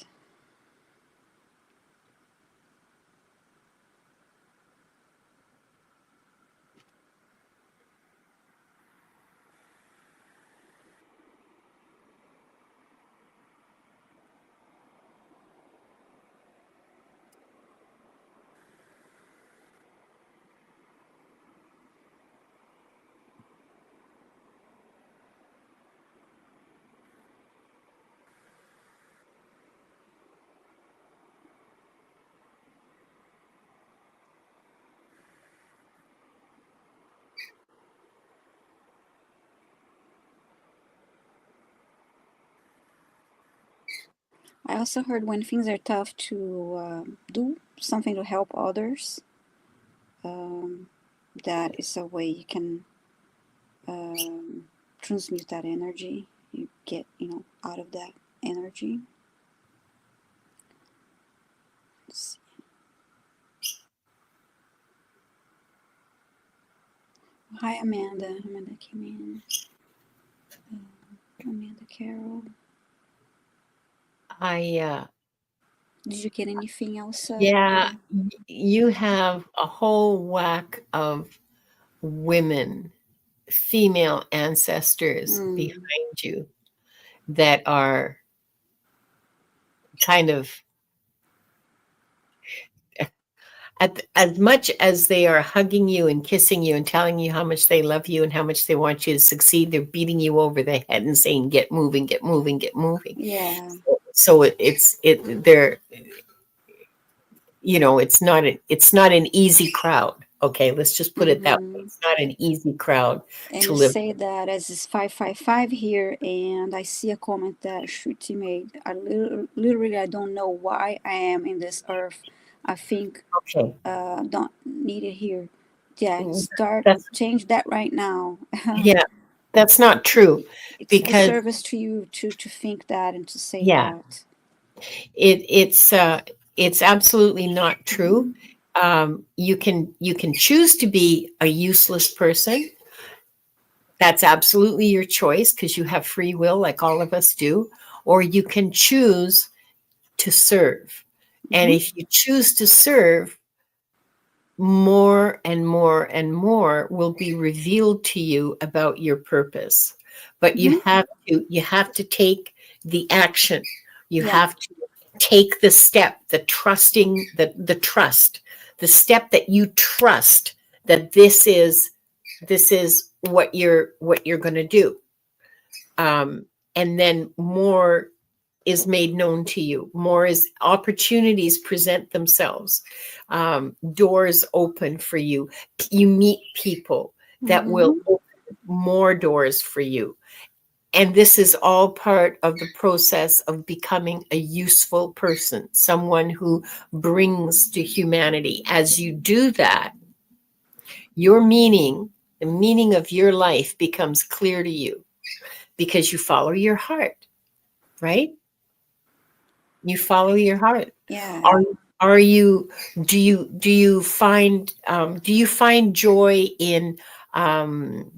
I also heard when things are tough to do something to help others. Um, that is a way you can um, transmute that energy. You get, out of that energy. Hi, Amanda. Amanda came in. Amanda Carroll. Did you get anything else? Yeah, you have a whole whack of women, female ancestors behind you that are kind of as much as they are hugging you and kissing you and telling you how much they love you and how much they want you to succeed, they're beating you over the head and saying, "Get moving, get moving, get moving." Yeah. So they're it's not an easy crowd. Okay, let's just put it that way. It's not an easy crowd And to you live. say that as is 555 here, and I see a comment that Shruti made. Literally, I don't know why I am in this earth. I think Okay, don't need it here. Yeah, start that's change that right now. yeah, that's not true It's a because disservice to you to think that and to say yeah, that. it's absolutely not true You can choose to be a useless person. That's absolutely your choice because you have free will, like all of us do. Or you can choose to serve. And Mm-hmm. if you choose to serve, more and more and more will be revealed to you about your purpose. But Mm-hmm. you have to take the action. You Yeah. have to take the step, the trusting, the trust, the step that you trust that this is what you're going to do. And then more is made known to you. More is opportunities present themselves. Doors open for you. You meet people that will Mm-hmm. open more doors for you. And this is all part of the process of becoming a useful person, someone who brings to humanity. As you do that, your meaning, the meaning of your life becomes clear to you because you follow your heart, right? You follow your heart. Yeah. Are you do you find joy in um,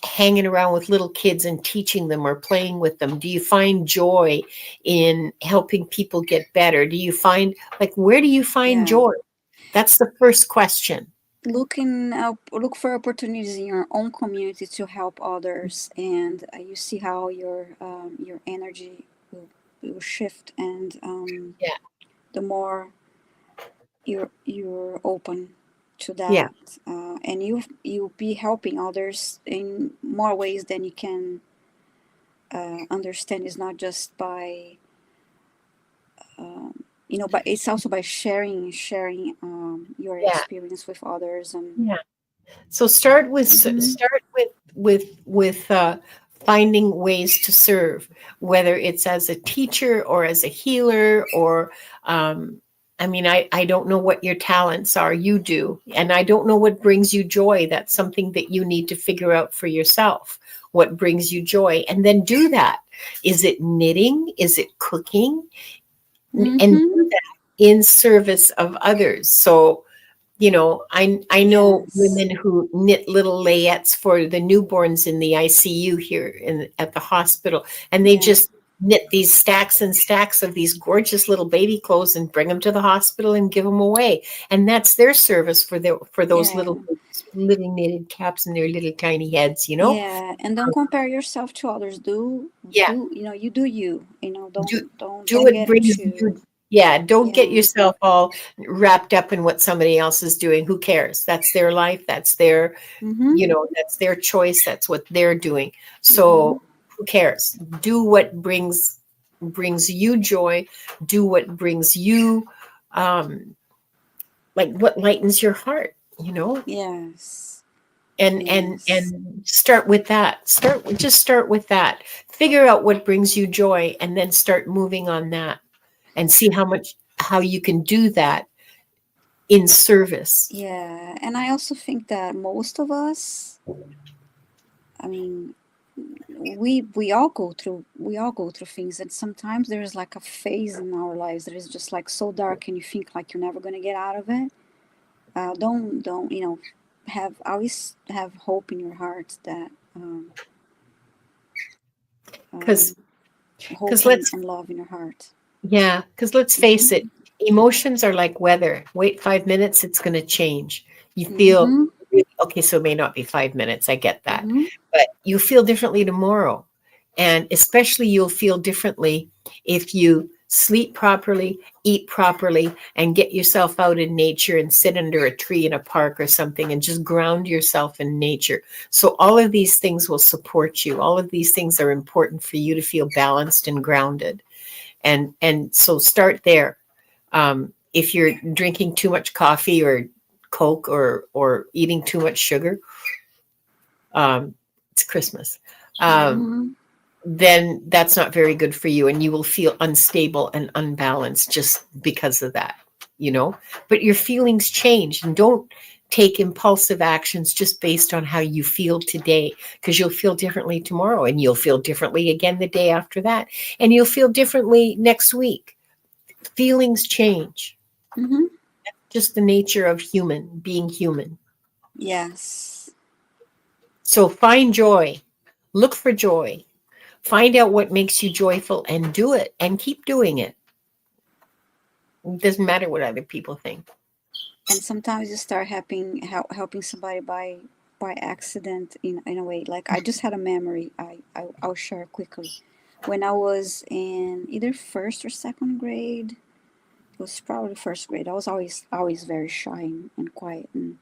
hanging around with little kids and teaching them or playing with them? Do you find joy in helping people get better? Do you find, like, where do you find Yeah. joy? That's the first question. Look for opportunities in your own community to help others, and you see how your energy will shift, and Yeah. the more you're open to Yeah. that, and you'll be helping others in more ways than you can understand. Is not just by but it's also by sharing your Yeah. experience with others. And Yeah. So start with mm-hmm. finding ways to serve, whether it's as a teacher or as a healer or I mean, I don't know what your talents are. You do. And I don't know what brings you joy. That's something that you need to figure out for yourself. What brings you joy? And then do that. Is it knitting? Is it cooking? And Mm-hmm. do that in service of others. So I know Yes. women who knit little layettes for the newborns in the ICU here at the hospital, and they Yeah. just knit these stacks and stacks of these gorgeous little baby clothes and bring them to the hospital and give them away. And that's their service for those Yeah. little living knitted caps and their little tiny heads, you know? Yeah, and don't compare yourself to others. Yeah. You do you. Do do Don't what get brings into. you. Yeah, don't get Yeah. yourself all wrapped up in what somebody else is doing. Who cares? That's their life. Mm-hmm. That's their choice. That's what they're doing. Mm-hmm. So who cares? Do what brings you joy. Do what brings you um like what lightens your heart, you know? Yes. And Yes. start with that. Start with that. Figure out what brings you joy and then start moving on that and see how you can do that in service. Yeah, and I also think that most of us, I mean, we all go through things, and sometimes there is like a phase in our lives that is just like so dark, and you think like you're never gonna get out of it. Don't have always have hope in your heart that Because um, because hope let's and love in your heart. Yeah, because let's face Mm-hmm. it, emotions are like weather. Wait 5 minutes, it's going to change. You feel Mm-hmm. okay, so it may not be 5 minutes. I get that. Mm-hmm. But you feel differently tomorrow. And especially you'll feel differently if you sleep properly, eat properly, and get yourself out in nature and sit under a tree in a park or something and just ground yourself in nature. So all of these things will support you. All of these things are important for you to feel balanced and grounded. And so start there. If you're drinking too much coffee or Coke or eating too much sugar, um, it's Christmas. Um, Mm-hmm. then that's not very good for you, and you will feel unstable and unbalanced just because of that. You know, but your feelings change, and don't take impulsive actions just based on how you feel today, because you'll feel differently tomorrow, and you'll feel differently again the day after that, and you'll feel differently next week. Feelings change. Mm-hmm. just the nature of being human. Yes. So find joy, look for joy, find out what makes you joyful and do it and keep doing it. It doesn't matter what other people think. And sometimes you start helping somebody by accident in a way. Like I just had a memory. I'll share quickly. When I was in either first or second grade, it was probably first grade. I was always very shy and quiet, and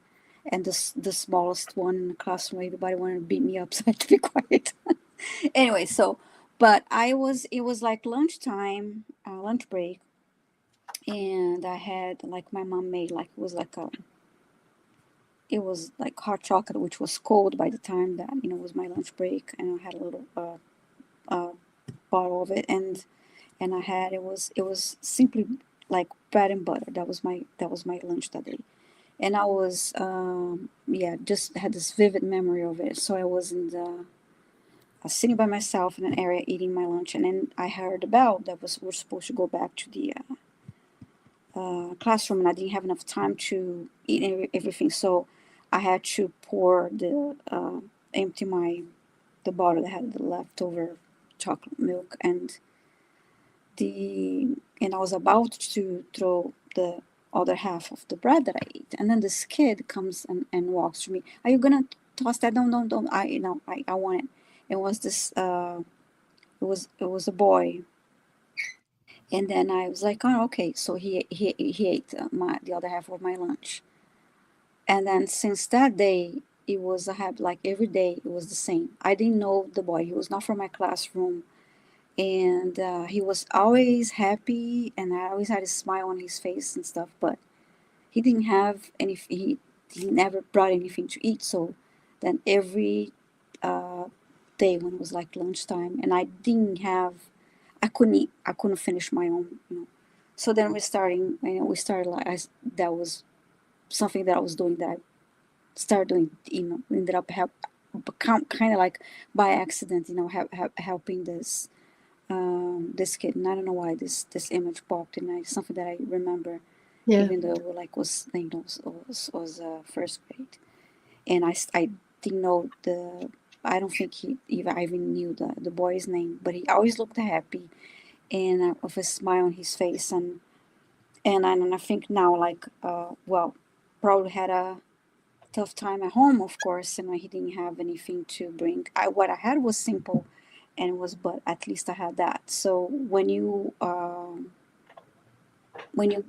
the smallest one in the classroom. Everybody wanted to beat me up, so I had to be quiet. Anyway, so but it was like lunchtime, lunch break, and I had like my mom made like it was like hot chocolate, which was cold by the time that was my lunch break, and I had a little uh, bottle of it, and I had it was simply like bread and butter. That was my lunch that day, and I was yeah, just had this vivid memory of it. So I was I was sitting by myself in an area eating my lunch, and then I heard a bell that was we're supposed to go back to the classroom, and I didn't have enough time to eat everything, so I had to pour the empty the bottle that had the leftover chocolate milk, and I was about to throw the other half of the bread that I ate, and then this kid comes and walks to me. Are you gonna toss that? Don't. I want it. It was this. It was a boy, and then I was like, oh, okay. So he ate the other half of my lunch, and then since that day, it was I had like every day it was the same. I didn't know the boy. He was not from my classroom, and he was always happy, and I always had a smile on his face and stuff. But he didn't have any. He never brought anything to eat. So then every uh, day when it was like lunchtime, and I didn't have, I couldn't eat. I couldn't finish my own. So then we started like that was something that I was doing that I started doing. Ended up kind of like by accident. Helping this kid, and I don't know why this image popped, and it's something that I remember, Yeah. even though like was first grade, and I didn't know I don't think I even knew the boy's name, but he always looked happy and with a smile on his face, and I think now like well, probably had a tough time at home, of course, and he didn't have anything to bring. What I had was simple, and was but at least I had that. So when you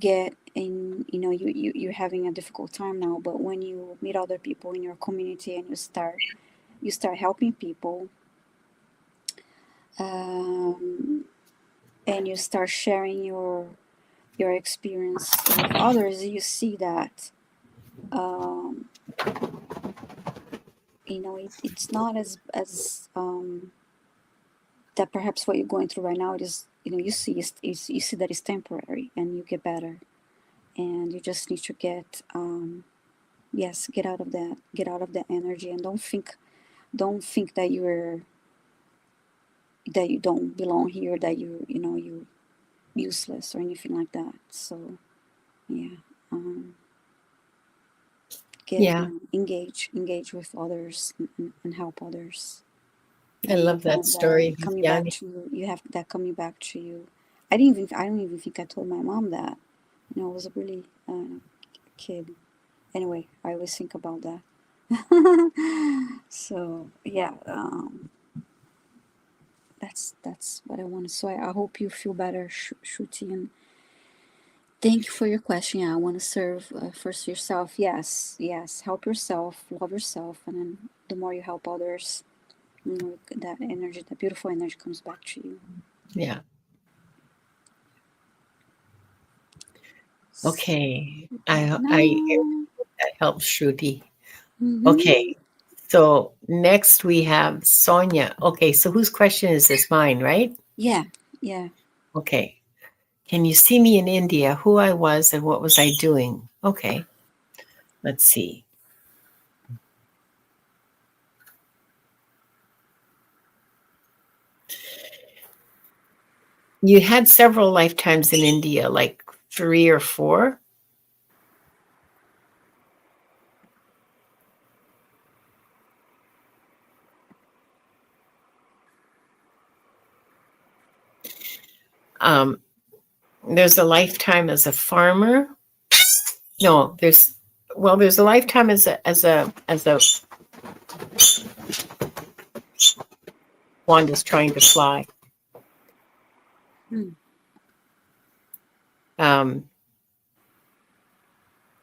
get in, you're having a difficult time now, but when you meet other people in your community and you start helping people, um, and you start sharing your experience with others, you see that um, it's not as that perhaps what you're going through right now, it is, you see that it's temporary, and you get better, and you just need to get out of that energy, and don't think that you don't belong here, that you useless or anything like that. So yeah, um, Yeah. engage with others, and help others, I and love you'll that find that story, coming back Viviani. to you. You have that coming back to you. I don't even think I told my mom that. I was a really kid. Anyway, I always think about that. So yeah, that's what I wanted. So I hope you feel better, Shruti, and thank you for your question. Yeah, I want to serve first yourself. Yes, yes, help yourself, love yourself, and then the more you help others, that energy, that beautiful energy, comes back to you. Yeah. Okay. I Now, that helps, Shruti. Okay. mm-hmm. So next we have Sonia. Okay, so whose question is this? Mine, right? Yeah, yeah. Okay. Can you see me in India, who I was and what was I doing? Okay, let's see. You had several lifetimes in India, like 3 or 4? There's a lifetime as a farmer. No, there's a lifetime as a Wanda's trying to fly.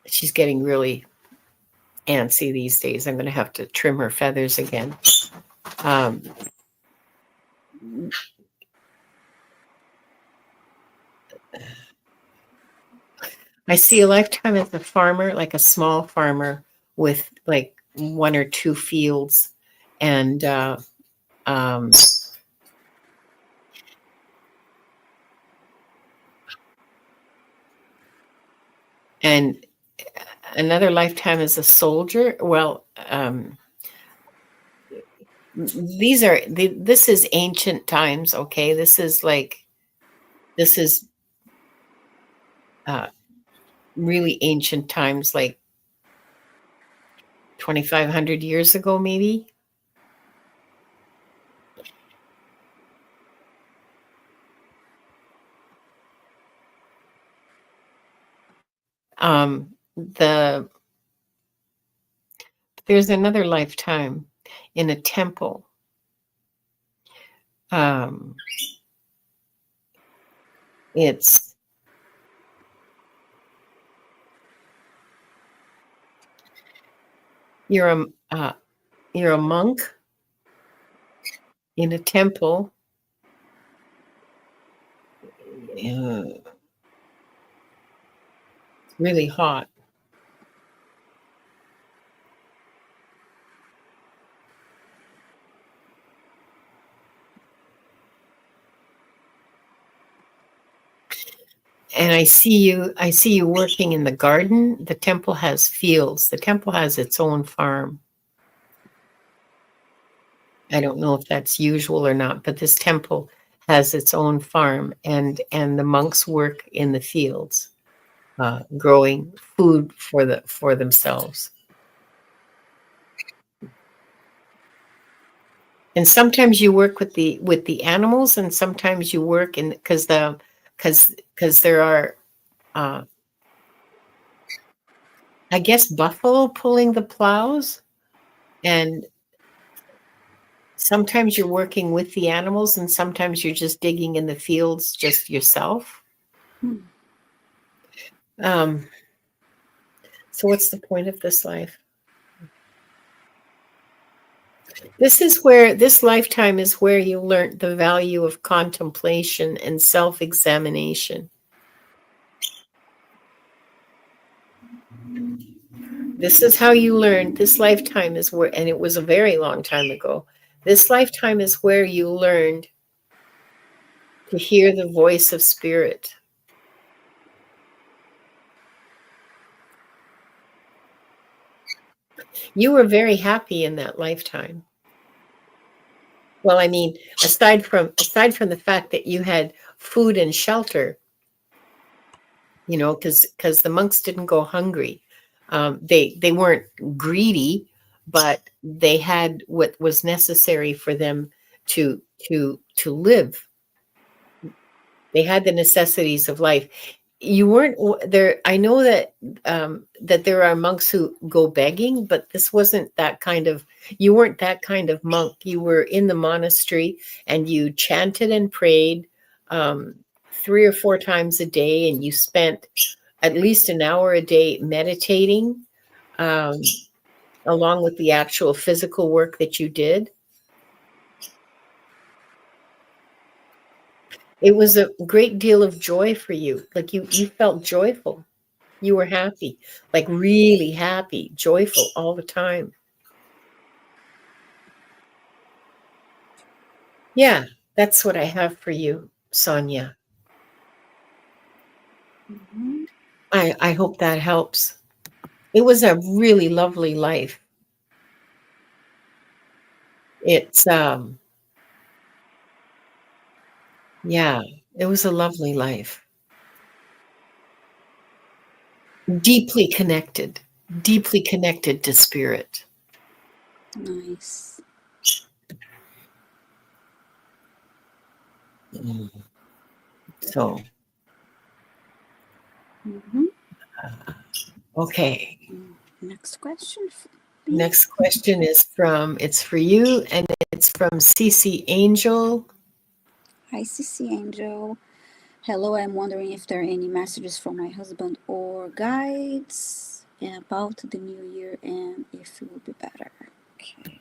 She's getting really antsy these days. I'm going to have to trim her feathers again. I see a lifetime as a farmer, like a small farmer with like 1 or 2 fields, and and another lifetime as a soldier. Well, this is ancient times. Okay, this is really ancient times, like 2,500 years ago, maybe. There's another lifetime in a temple. It's you're a monk in a temple. It's really hot. And I see you working in the garden. The temple has fields. The temple has its own farm. I don't know if that's usual or not, but this temple has its own farm, and the monks work in the fields, growing food for themselves. And sometimes you work with the animals, and sometimes you work in because there are, I guess, buffalo pulling the plows, and sometimes you're working with the animals, and sometimes you're just digging in the fields just yourself. So what's the point of this life? This lifetime is where you learned the value of contemplation and self-examination. This is how you learned. This lifetime is where, and it was a very long time ago. This lifetime is where you learned to hear the voice of spirit. You were very happy in that lifetime. Well, I mean, aside from the fact that you had food and shelter, because the monks didn't go hungry. They weren't greedy, but they had what was necessary for them to live. They had the necessities of life. You weren't there. I know that that there are monks who go begging, but this wasn't that kind of. You weren't that kind of monk. You were in the monastery and you chanted and prayed 3 or 4 times a day, and you spent at least an hour a day meditating, along with the actual physical work that you did. It was a great deal of joy for you. Like you felt joyful. You were happy, like really happy, joyful all the time. Yeah, that's what I have for you, Sonia. I hope that helps. It was a really lovely life. It's yeah, it was a lovely life. Deeply connected to spirit. Nice. So, Mm-hmm. okay. Next question. Next question is it's for you, and it's from CC Angel. Hi, CC Angel. Hello, I'm wondering if there are any messages from my husband or guides about the new year and if it will be better. Okay.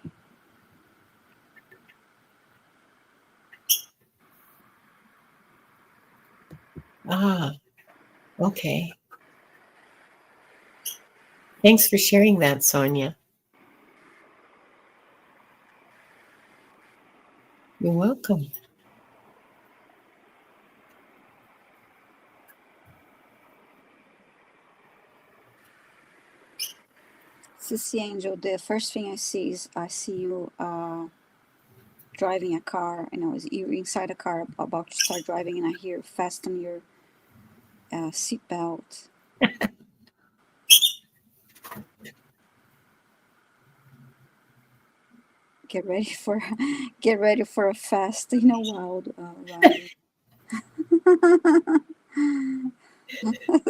Ah, okay. Thanks for sharing that, Sonia. You're welcome. CC Angel, the first thing I see is I see you driving a car, and you're inside a car about to start driving, and I hear fasten your seatbelt. Get ready for get ready for a fast, wild ride.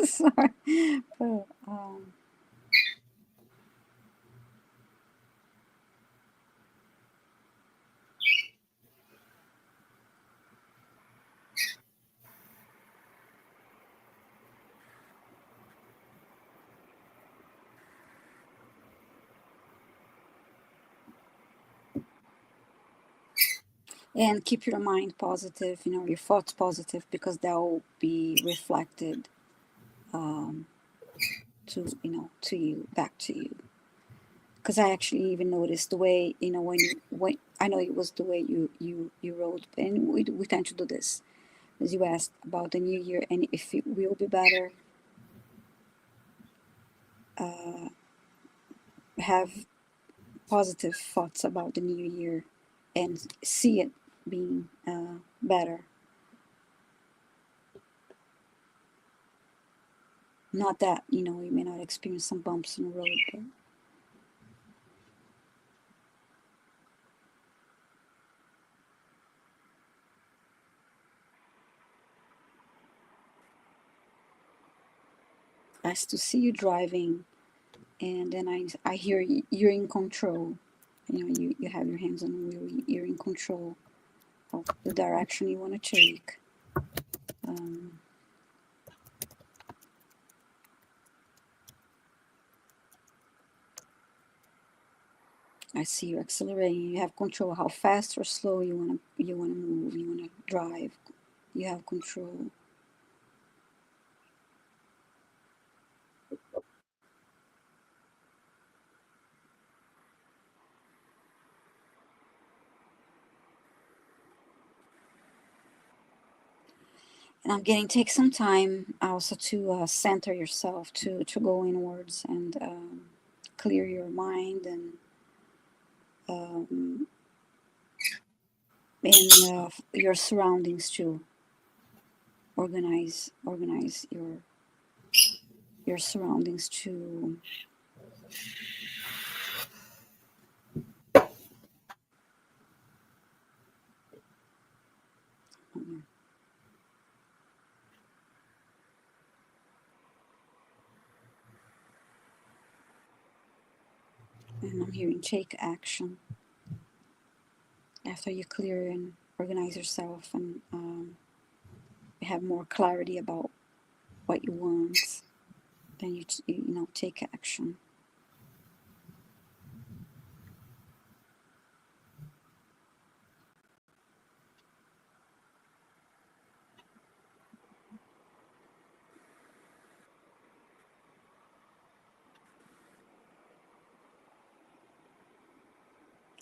Sorry, but and keep your mind positive, your thoughts positive, because they'll be reflected um, to you, back to you. Because I actually even noticed the way, when I know it was the way you wrote, and we tend to do this, as you asked about the new year and if it will be better. Uh, have positive thoughts about the new year and see it being better. Not that, you may not experience some bumps in the road, but as to see you driving, and then I hear you're in control. You have your hands on the wheel, you're in control of the direction you want to take. Um, I see you accelerating. You have control how fast or slow you wanna move. You wanna drive. You have control. And I'm getting take some time also to center yourself, to go inwards and clear your mind um, and your surroundings too. Organize your surroundings to. And I'm hearing take action after you clear and organize yourself and have more clarity about what you want. Then you take action.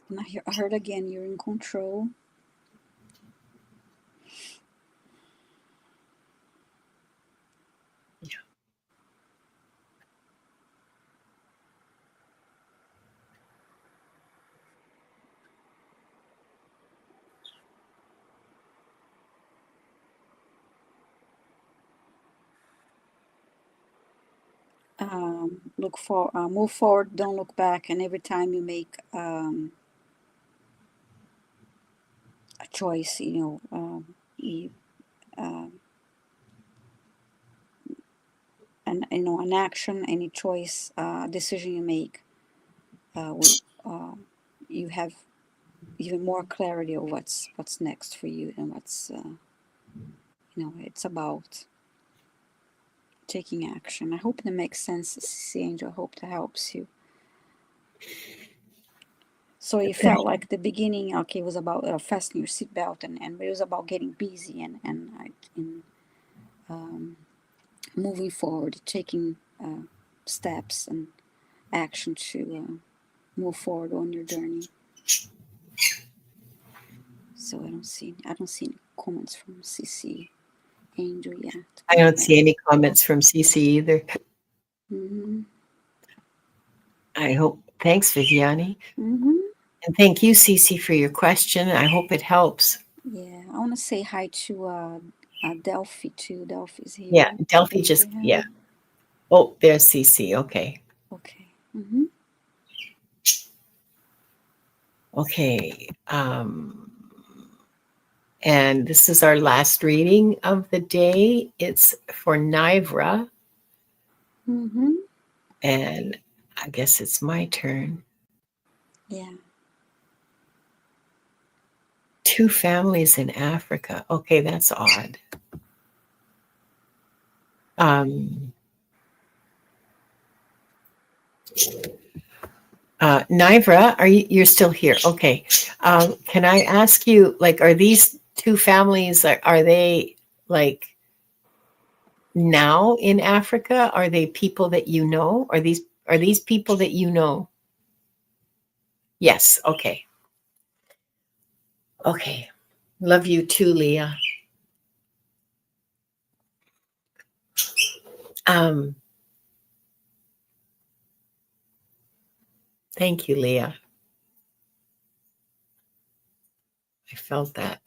And I heard again, you're in control. Move forward, don't look back. And every time you make a choice, you an action, any choice, decision you make, you have even more clarity of what's next for you, and what's it's about taking action. I hope that makes sense, CC Angel. I hope that helps you. So you felt like the beginning, okay, was about fastening your seatbelt, and it was about getting busy and moving forward, taking steps and action to move forward on your journey. So I don't see any comments from CC Angel yet. I don't see any comments from CC either. Mm-hmm. I hope. Thanks, Viviani. Mm-hmm. And thank you, CC, for your question. I hope it helps. Yeah, I want to say hi to Delphi too. Delphi's here. Yeah, Delphi just, yeah. Oh, there's CC. Okay. Okay. Mm-hmm. Okay. And this is our last reading of the day. It's for Nivra. Mm-hmm. And I guess it's my turn. Yeah. 2 families in Africa. Okay, that's odd. Nivra, you're still here? Okay. Can I ask you, like, are these 2 families, are they like now in Africa? Are they people that you know? Are these people that you know? Yes. Okay. Okay. Love you too, Leah. Thank you, Leah. I felt that.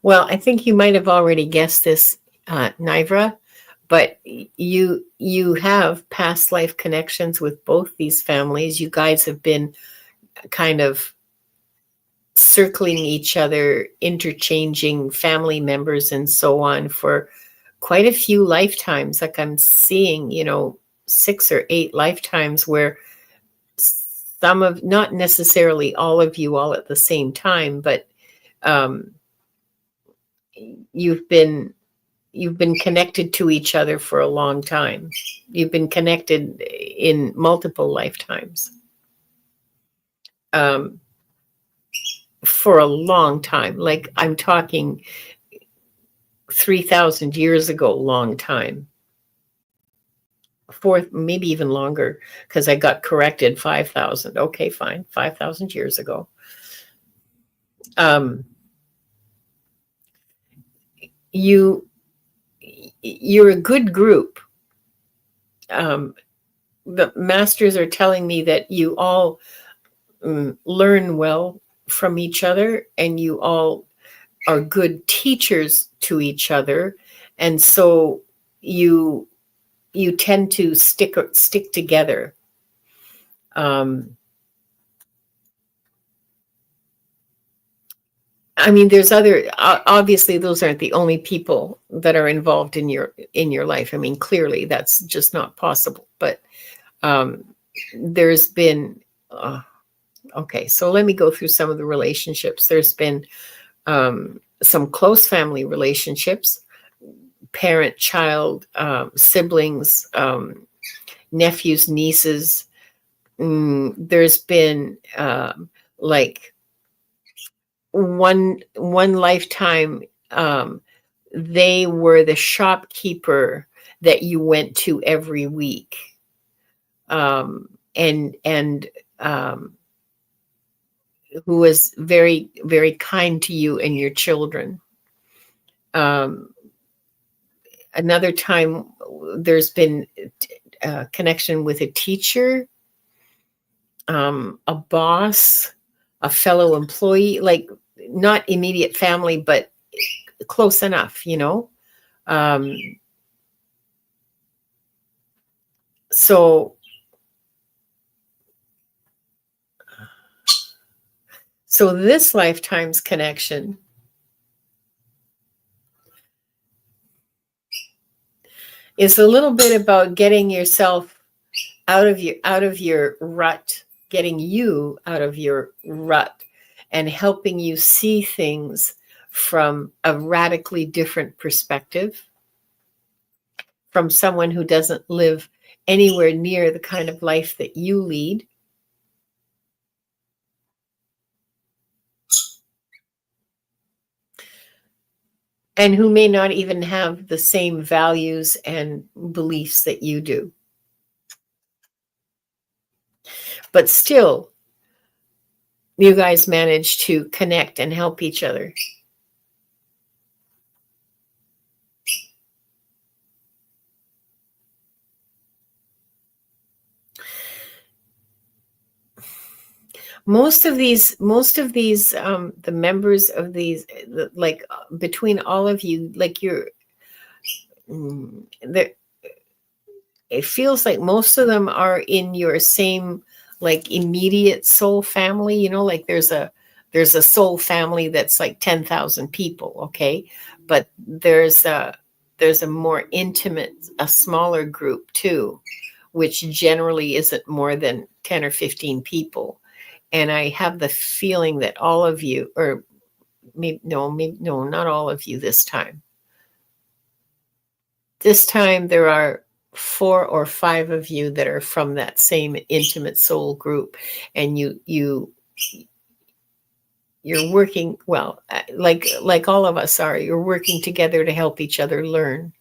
Well, I think you might have already guessed this, Nivra, but you have past life connections with both these families. You guys have been kind of circling each other, interchanging family members and so on for quite a few lifetimes. Like I'm seeing, 6 or 8 lifetimes where some of, not necessarily all of you all at the same time, but you've been connected to each other for a long time. You've been connected in multiple lifetimes. For a long time. Like I'm talking 3,000 years ago, long time. 4, maybe even longer, because I got corrected 5,000. Okay, fine. 5,000 years ago. You're a good group. The masters are telling me that you all learn well from each other, and you all are good teachers to each other, and so you tend to stick together. I mean, there's other, obviously those aren't the only people that are involved in your life. I mean, clearly that's just not possible, but there's been okay, so let me go through some of the relationships. There's been some close family relationships, parent, child, siblings, nephews, nieces. There's been like one lifetime, they were the shopkeeper that you went to every week, and who was very, very kind to you and your children. Another time, there's been a connection with a teacher, a boss, a fellow employee, like not immediate family, but close enough, So So this lifetime's connection is a little bit about getting yourself out of your rut, getting you out of your rut, and helping you see things from a radically different perspective, from someone who doesn't live anywhere near the kind of life that you lead. And who may not even have the same values and beliefs that you do. But still, you guys manage to connect and help each other. Most of these, the members of these, like between all of you, like there, it feels like most of them are in your same, like, immediate soul family. You know, like there's a soul family that's like 10,000 people, okay, but there's a more intimate, a smaller group too, which generally isn't more than 10 or 15 people. And I have the feeling that all of you, or maybe no, not all of you this time. This time there are 4 or 5 of you that are from that same intimate soul group, and you're working, well, like all of us are, you're working together to help each other learn.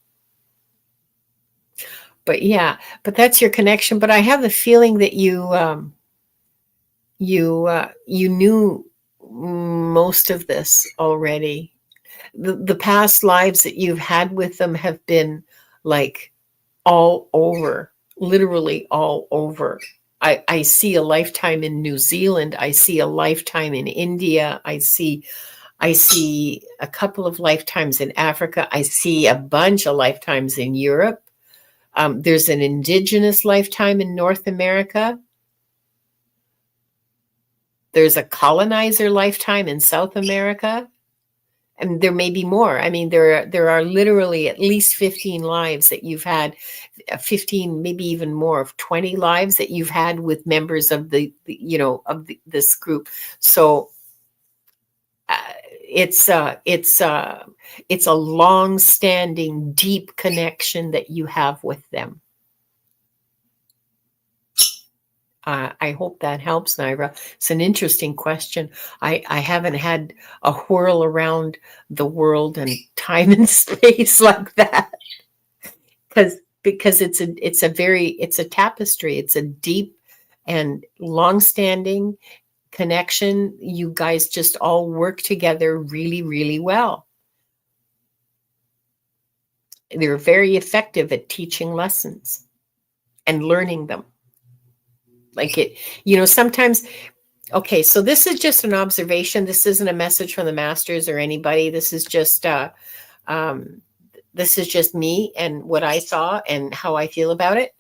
But yeah, but that's your connection. But I have the feeling that you knew most of this already. The past lives that you've had with them have been like all over, literally all over. I see a lifetime in New Zealand. I see a lifetime in India. I see a couple of lifetimes in Africa. I see a bunch of lifetimes in Europe. There's an indigenous lifetime in North America. There's a colonizer lifetime in South America. And there may be more. I mean, there are literally at least 15 lives that you've had, 15, maybe even more, of 20 lives that you've had with members of this group. So it's a long-standing, deep connection that you have with them. I hope that helps, Naira. It's an interesting question. I haven't had a whirl around the world and time and space like that, because it's a tapestry. It's a deep and long-standing connection. You guys just all work together really, really well. They're very effective at teaching lessons and learning them. Like it, sometimes, okay, so this is just an observation. This isn't a message from the masters or anybody. This is just me and what I saw and how I feel about it.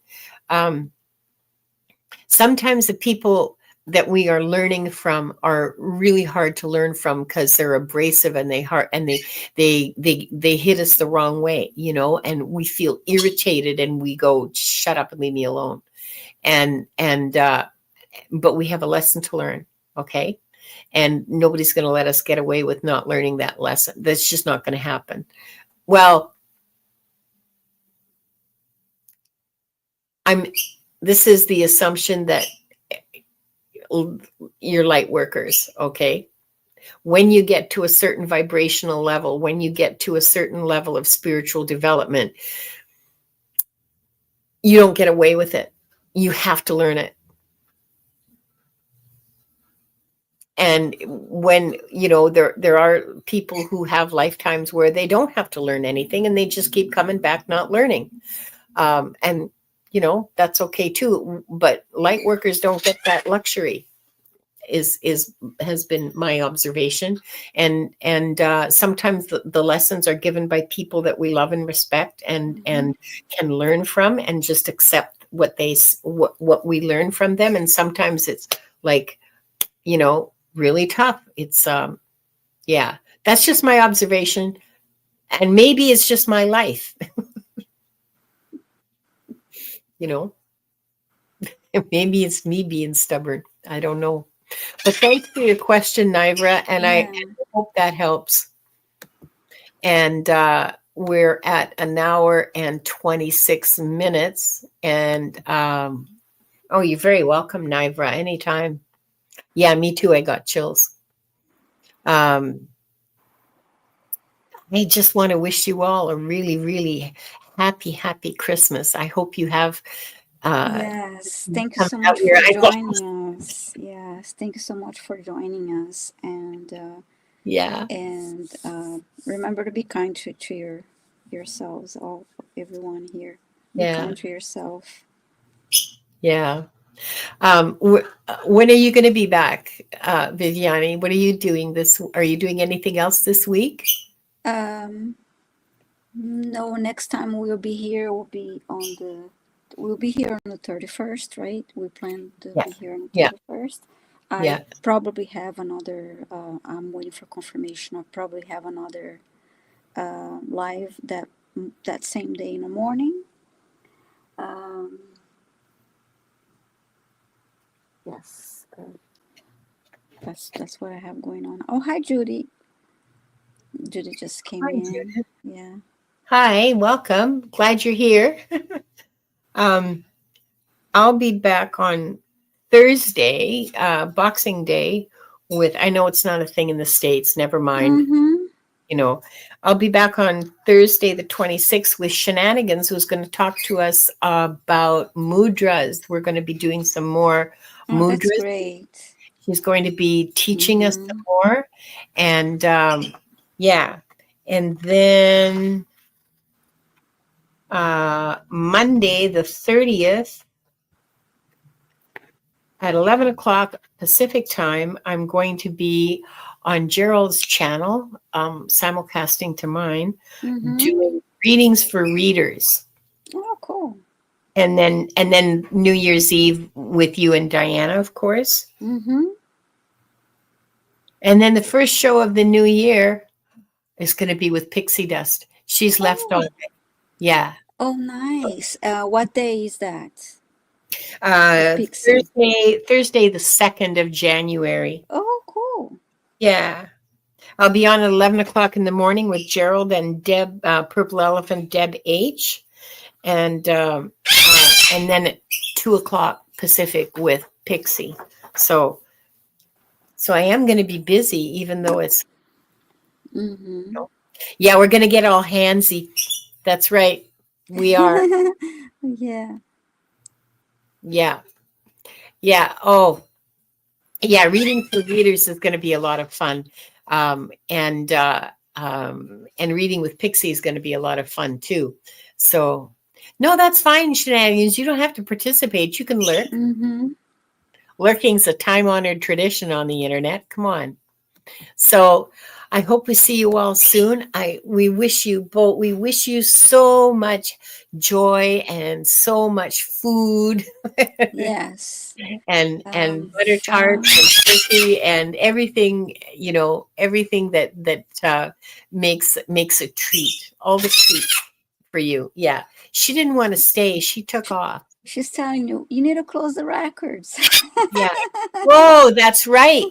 Sometimes the people that we are learning from are really hard to learn from because they're abrasive and they hit us the wrong way, and we feel irritated and we go, shut up and leave me alone. But we have a lesson to learn, okay? And nobody's going to let us get away with not learning that lesson. That's just not going to happen. Well, this is the assumption that you're light workers, okay? When you get to a certain vibrational level, when you get to a certain level of spiritual development, you don't get away with it. You have to learn it. And when, there are people who have lifetimes where they don't have to learn anything and they just keep coming back not learning. And, that's okay too. But light workers don't get that luxury, has been my observation. And sometimes the lessons are given by people that we love and respect and can learn from and just accept what we learn from them. And sometimes it's like, really tough. It's yeah, that's just my observation, and maybe it's just my life, you know. Maybe it's me being stubborn. I don't know. But thanks for your question, Nivra, and I Yeah. hope that helps. And we're at an hour and 26 minutes. And oh, you're very welcome, Nivra, anytime. Yeah, me too. I got chills. Um, I just want to wish you all a really, really happy Christmas. I hope you have Yes. Thank you come so out much your for eyeballs. joining us. Yes. Thank you so much for joining us. Yeah, And remember to be kind to yourselves, all everyone here. Be yeah, kind to yourself. yeah. When are you going to be back, Viviani? What are you doing this? Are you doing anything else this week? Um, no, next time we'll be here on the 31st, right? We plan to Yeah, be here on the yeah, 31st. I yeah. probably have another, I'm waiting for confirmation. I'll probably have another live that same day in the morning. Um, yes, that's what I have going on. Oh, hi, Judy. Judy just came Hi, in. Judith. Yeah. Hi, welcome. Glad you're here. um, I'll be back on Thursday, Boxing Day. With I know it's not a thing in the States. Never mind. Mm-hmm. You know, I'll be back on Thursday, the 26th, with Shenanigans, who's going to talk to us about mudras. We're going to be doing some more Oh, that's mudras. great. She's going to be teaching us some Mm-hmm. more. And yeah. And then Monday, the 30th, at 11 o'clock Pacific time, I'm going to be on Gerald's channel, simulcasting to mine, Mm-hmm. doing readings for readers. Oh, cool. And then New Year's Eve with you and Diana, of course. Mm-hmm. And then the first show of the new year is going to be with Pixie Dust. She's left on Oh, it. Yeah. oh, nice. What day is that with Pixie? Thursday, the 2nd of January. Oh, cool. Yeah. I'll be on at 11 o'clock in the morning with Gerald and Deb, Purple Elephant, Deb H. And then at 2 o'clock Pacific with Pixie. So, so I am going to be busy, even though it's, Mm-hmm. yeah, we're going to get all handsy. That's right. We are. Yeah. Yeah. Yeah. Oh, yeah. Reading for readers is going to be a lot of fun. And reading with Pixie is going to be a lot of fun too. So, no, that's fine, Shenanigans. You don't have to participate. You can lurk. Mm-hmm. Lurking's a time honored tradition on the internet. Come on. So I hope we see you all soon. We wish you both. We wish you so much joy and so much food Yes. and butter tarts Fun. and turkey and everything. Everything that makes a treat. All the treats for you. Yeah, she didn't want to stay. She took off. She's telling you, you need to close the records. Yeah. Whoa, that's right.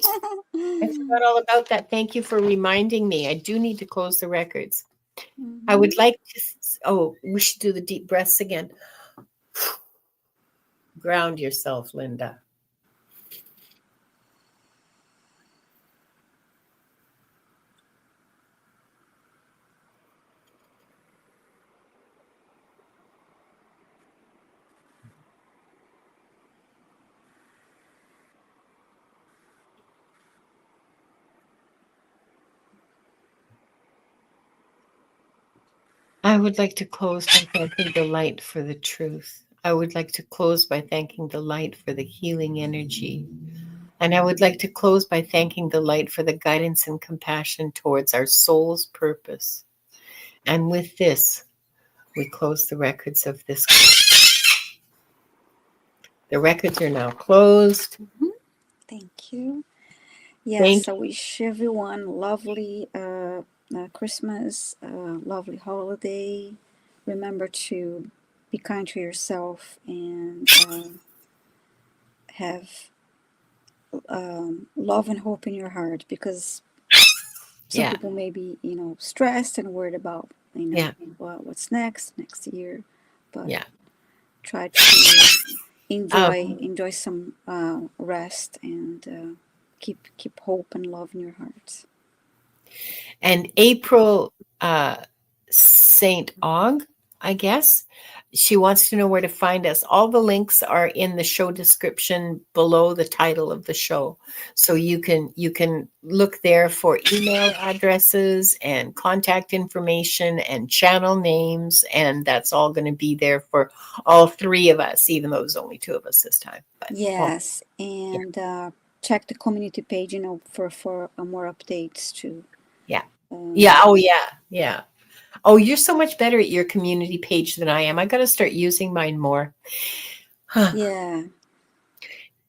I forgot all about that. Thank you for reminding me. I do need to close the records. I Mm-hmm. would like to. Oh, we should do the deep breaths again. Ground yourself, Linda. I would like to close by thanking the light for the truth. I would like to close by thanking the light for the healing energy. And I would like to close by thanking the light for the guidance and compassion towards our soul's purpose. And with this, we close the records of this. The records are now closed. Mm-hmm. Thank you. Yes, Thank I wish everyone lovely Christmas, lovely holiday. Remember to be kind to yourself and have love and hope in your heart, because some Yeah. people may be, stressed and worried about, Yeah. what's next year, but Yeah. try to Um, enjoy some rest and keep hope and love in your hearts. and April St. Og, I guess. She wants to know where to find us. All the links are in the show description below the title of the show. So you can look there for email addresses and contact information and channel names, and that's all going to be there for all three of us, even though there's only two of us this time. But oh, Yes, yeah, and check the community page, for more updates too. yeah. Yeah. Um, Oh yeah. Yeah. Oh, you're so much better at your community page than I am. I got to start using mine more. Huh. yeah,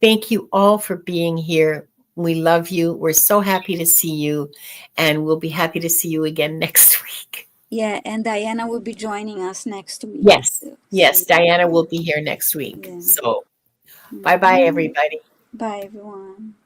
Thank you all for being here. We love you. We're so happy to see you, and we'll be happy to see you again next week. yeah, and Diana will be joining us next week Yes, too. So yes, Diana will be here next week. yeah. So, bye bye, Mhm. everybody. Bye, everyone.